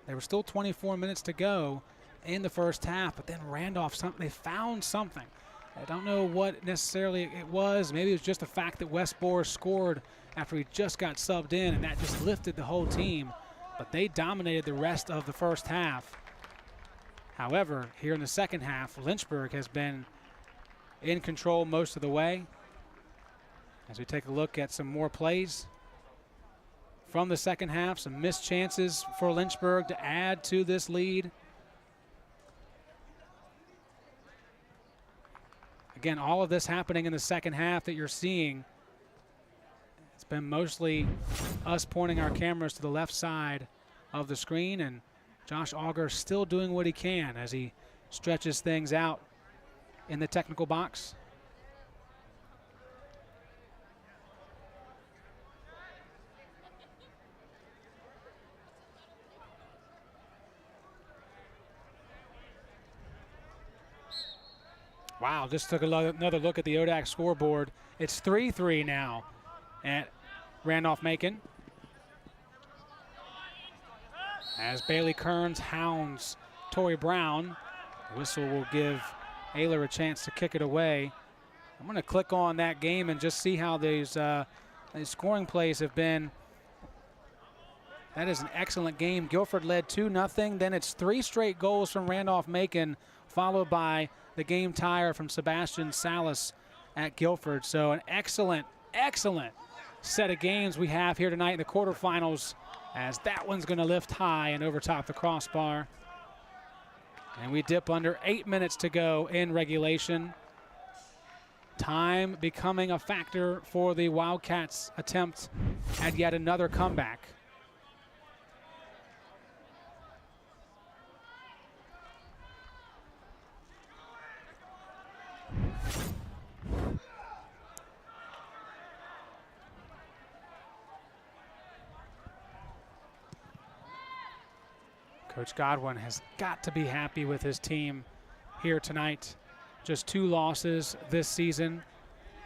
There were still 24 minutes to go in the first half, but then Randolph, they found something. I don't know what necessarily it was. Maybe it was just the fact that West Bohr scored after he just got subbed in, and that just lifted the whole team. But they dominated the rest of the first half. However, here in the second half, Lynchburg has been in control most of the way. As we take a look at some more plays from the second half, some missed chances for Lynchburg to add to this lead. Again, all of this happening in the second half that you're seeing. It's been mostly us pointing our cameras to the left side of the screen, and Josh Auger still doing what he can as he stretches things out in the technical box. Wow, just took another look at the ODAC scoreboard. It's 3-3 now at Randolph-Macon. As Bailey Kearns hounds Tori Brown, the whistle will give Ayler a chance to kick it away. I'm going to click on that game and just see how these scoring plays have been. That is an excellent game. Guilford led 2-0. Then it's 3 straight goals from Randolph-Macon, followed by the game tire from Sebastian Salas at Guilford. So an excellent, excellent set of games we have here tonight in the quarterfinals, as that one's going to lift high and overtop the crossbar. And we dip under 8 minutes to go in regulation. Time becoming a factor for the Wildcats' attempt at yet another comeback. Coach Godwin has got to be happy with his team here tonight. Just 2 losses this season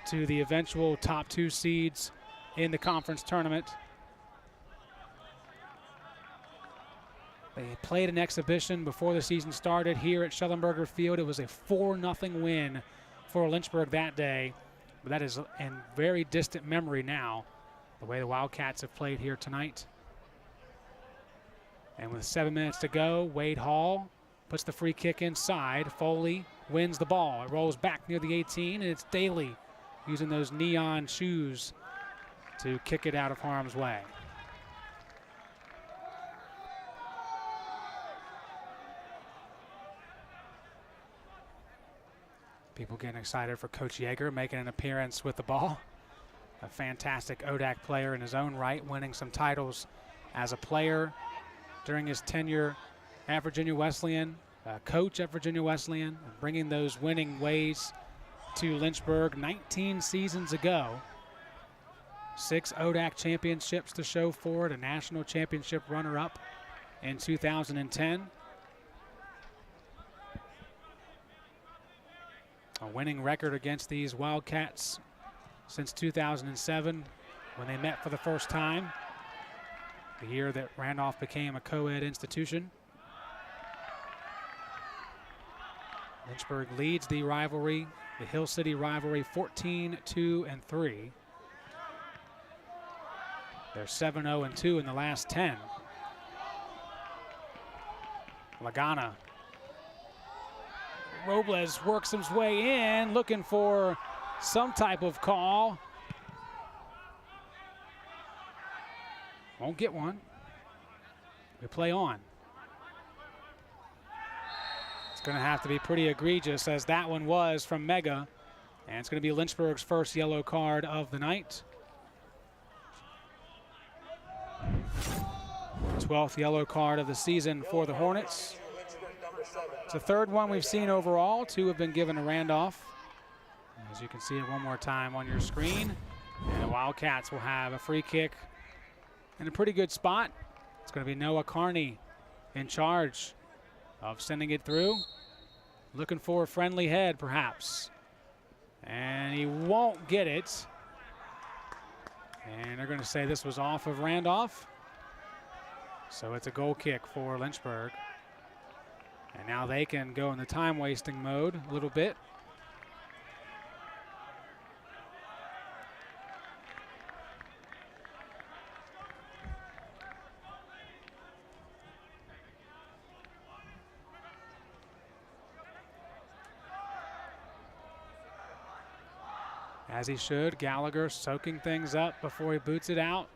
to the eventual top 2 seeds in the conference tournament. They played an exhibition before the season started here at Schellenberger Field. It was a 4-0 win for Lynchburg that day, but that is in very distant memory now, the way the Wildcats have played here tonight. And with 7 minutes to go, Wade Hall puts the free kick inside. Foley wins the ball. It rolls back near the 18, and it's Daly using those neon shoes to kick it out of harm's way. People getting excited for Coach Yeager making an appearance with the ball. A fantastic ODAC player in his own right, winning some titles as a player during his tenure at Virginia Wesleyan, coach at Virginia Wesleyan, bringing those winning ways to Lynchburg 19 seasons ago. 6 ODAC championships to show for it, a national championship runner-up in 2010. A winning record against these Wildcats since 2007 when they met for the first time. the year that Randolph became a co-ed institution. Lynchburg leads the rivalry, the Hill City rivalry, 14-2-3. They're 7-0-2 in the last 10. Lagana. Robles works his way in, looking for some type of call. Won't get one. We play on. It's going to have to be pretty egregious, as that one was from Mega. And it's going to be Lynchburg's first yellow card of the night. 12th yellow card of the season for the Hornets. It's the third one we've seen overall. 2 have been given to Randolph. As you can see it one more time on your screen. And the Wildcats will have a free kick in a pretty good spot. It's going to be Noah Carney in charge of sending it through. Looking for a friendly head, perhaps. And he won't get it. And they're going to say this was off of Randolph. So it's a goal kick for Lynchburg. And now they can go in the time-wasting mode a little bit. As he should. Gallagher soaking things up before he boots it out.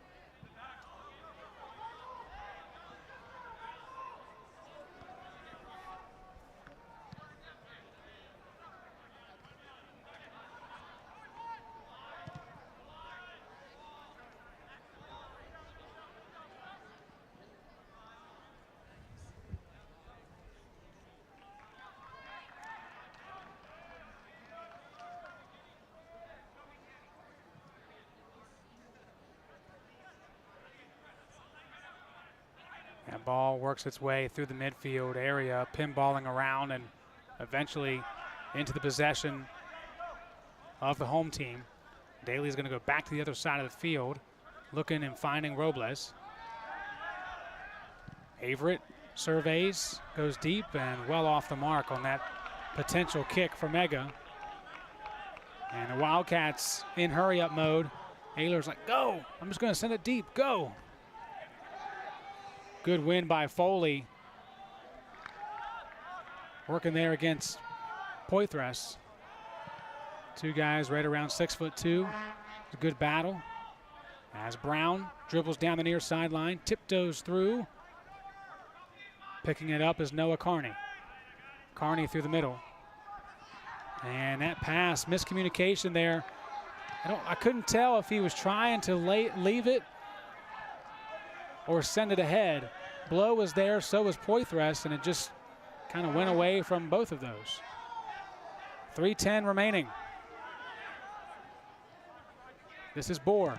That ball works its way through the midfield area, pinballing around and eventually into the possession of the home team. Daly's going to go back to the other side of the field, looking and finding Robles. Averett surveys, goes deep and well off the mark on that potential kick for Mega. And the Wildcats in hurry-up mode. Ayler's like, go, I'm just going to send it deep, go. Good win by Foley. Working there against Poitras. 2 guys right around 6'2". It's a good battle. As Brown dribbles down the near sideline, tiptoes through. Picking it up is Noah Carney. Carney through the middle. And that pass, miscommunication there. I couldn't tell if he was trying to leave it or send it ahead. Blow was there, so was Poitras, and it just kind of went away from both of those. 3:10 remaining. This is Bohr.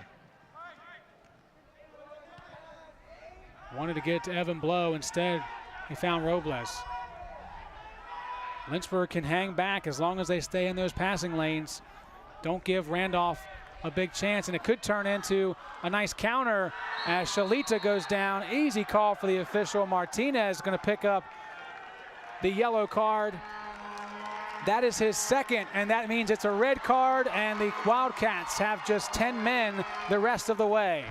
Wanted to get to Evan Blow. Instead, he found Robles. Lynchburg can hang back as long as they stay in those passing lanes. Don't give Randolph a big chance, and it could turn into a nice counter as Shalita goes down. Easy call for the official. Martinez going to pick up the yellow card. That is his second, and that means it's a red card, and the Wildcats have just 10 men the rest of the way.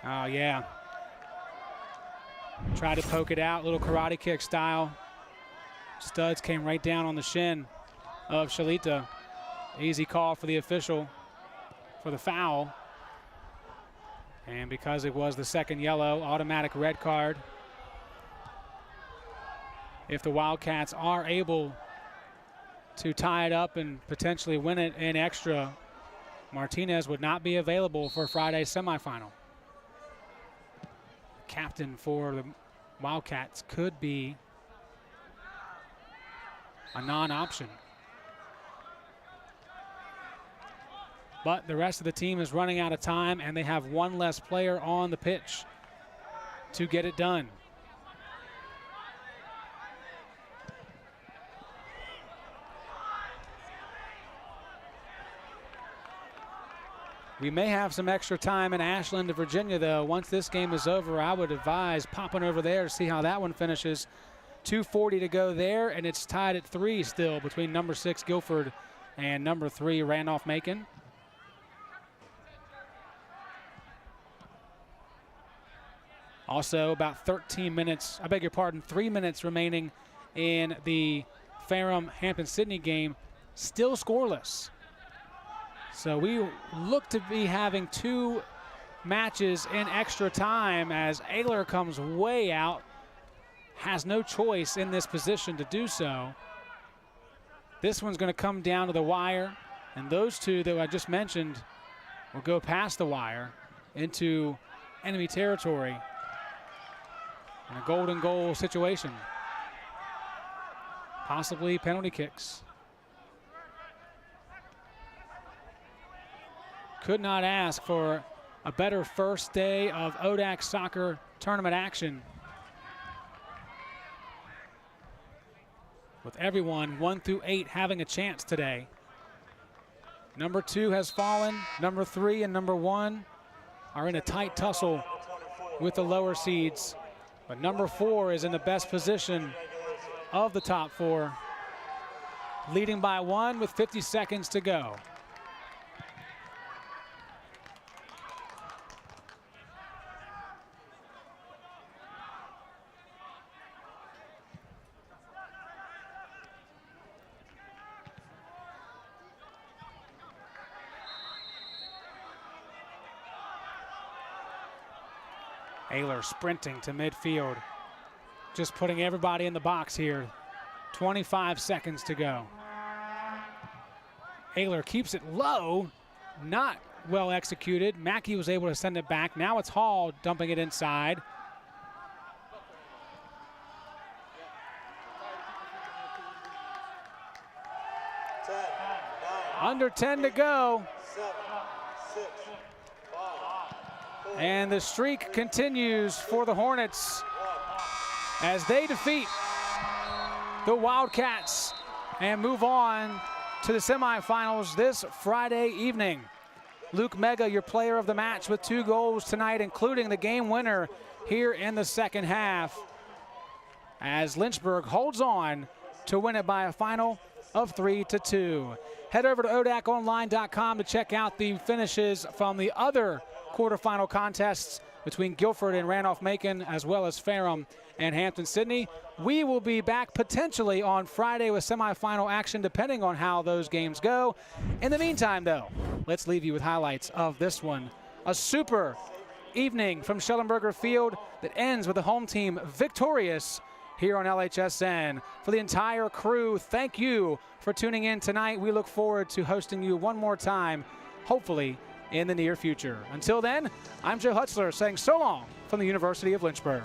Oh, yeah. Tried to poke it out, little karate kick style. Studs came right down on the shin of Shalita. Easy call for the official for the foul. And because it was the second yellow, automatic red card. If the Wildcats are able to tie it up and potentially win it in extra, Martinez would not be available for Friday's semifinal. Captain for the Wildcats could be a non-option. But the rest of the team is running out of time, and they have one less player on the pitch to get it done. We may have some extra time in Ashland, Virginia, though. Once this game is over, I would advise popping over there to see how that one finishes. 2:40 to go there, and it's tied at 3 still between number 6 Guilford and number 3 Randolph-Macon. Also about 13 minutes, I beg your pardon, 3 minutes remaining in the Ferrum-Hampton-Sydney game, still scoreless. So we look to be having 2 matches in extra time as Ayler comes way out, has no choice in this position to do so. This one's going to come down to the wire, and those 2 that I just mentioned will go past the wire into enemy territory in a golden goal situation. Possibly penalty kicks. Could not ask for a better first day of ODAC soccer tournament action, with everyone 1 through 8 having a chance today. Number 2 has fallen. Number 3 and number 1 are in a tight tussle with the lower seeds, but number 4 is in the best position of the top 4, leading by 1 with 50 seconds to go. Ayler sprinting to midfield, just putting everybody in the box here. 25 seconds to go. Ayler keeps it low, not well executed. Mackey was able to send it back. Now it's Hall dumping it inside. Under 10 to go. And the streak continues for the Hornets as they defeat the Wildcats and move on to the semifinals this Friday evening. Luke Mega, your player of the match, with 2 goals tonight, including the game winner here in the second half, as Lynchburg holds on to win it by a final of 3-2. Head over to ODAConline.com to check out the finishes from the other quarterfinal contests between Guilford and Randolph-Macon, as well as Ferrum and Hampton-Sydney. We will be back potentially on Friday with semifinal action, depending on how those games go. In the meantime, though, let's leave you with highlights of this one. A super evening from Schellenberger Field that ends with the home team victorious here on LHSN. For the entire crew, thank you for tuning in tonight. We look forward to hosting you one more time, hopefully in the near future. Until then, I'm Joe Hutzler saying so long from the University of Lynchburg.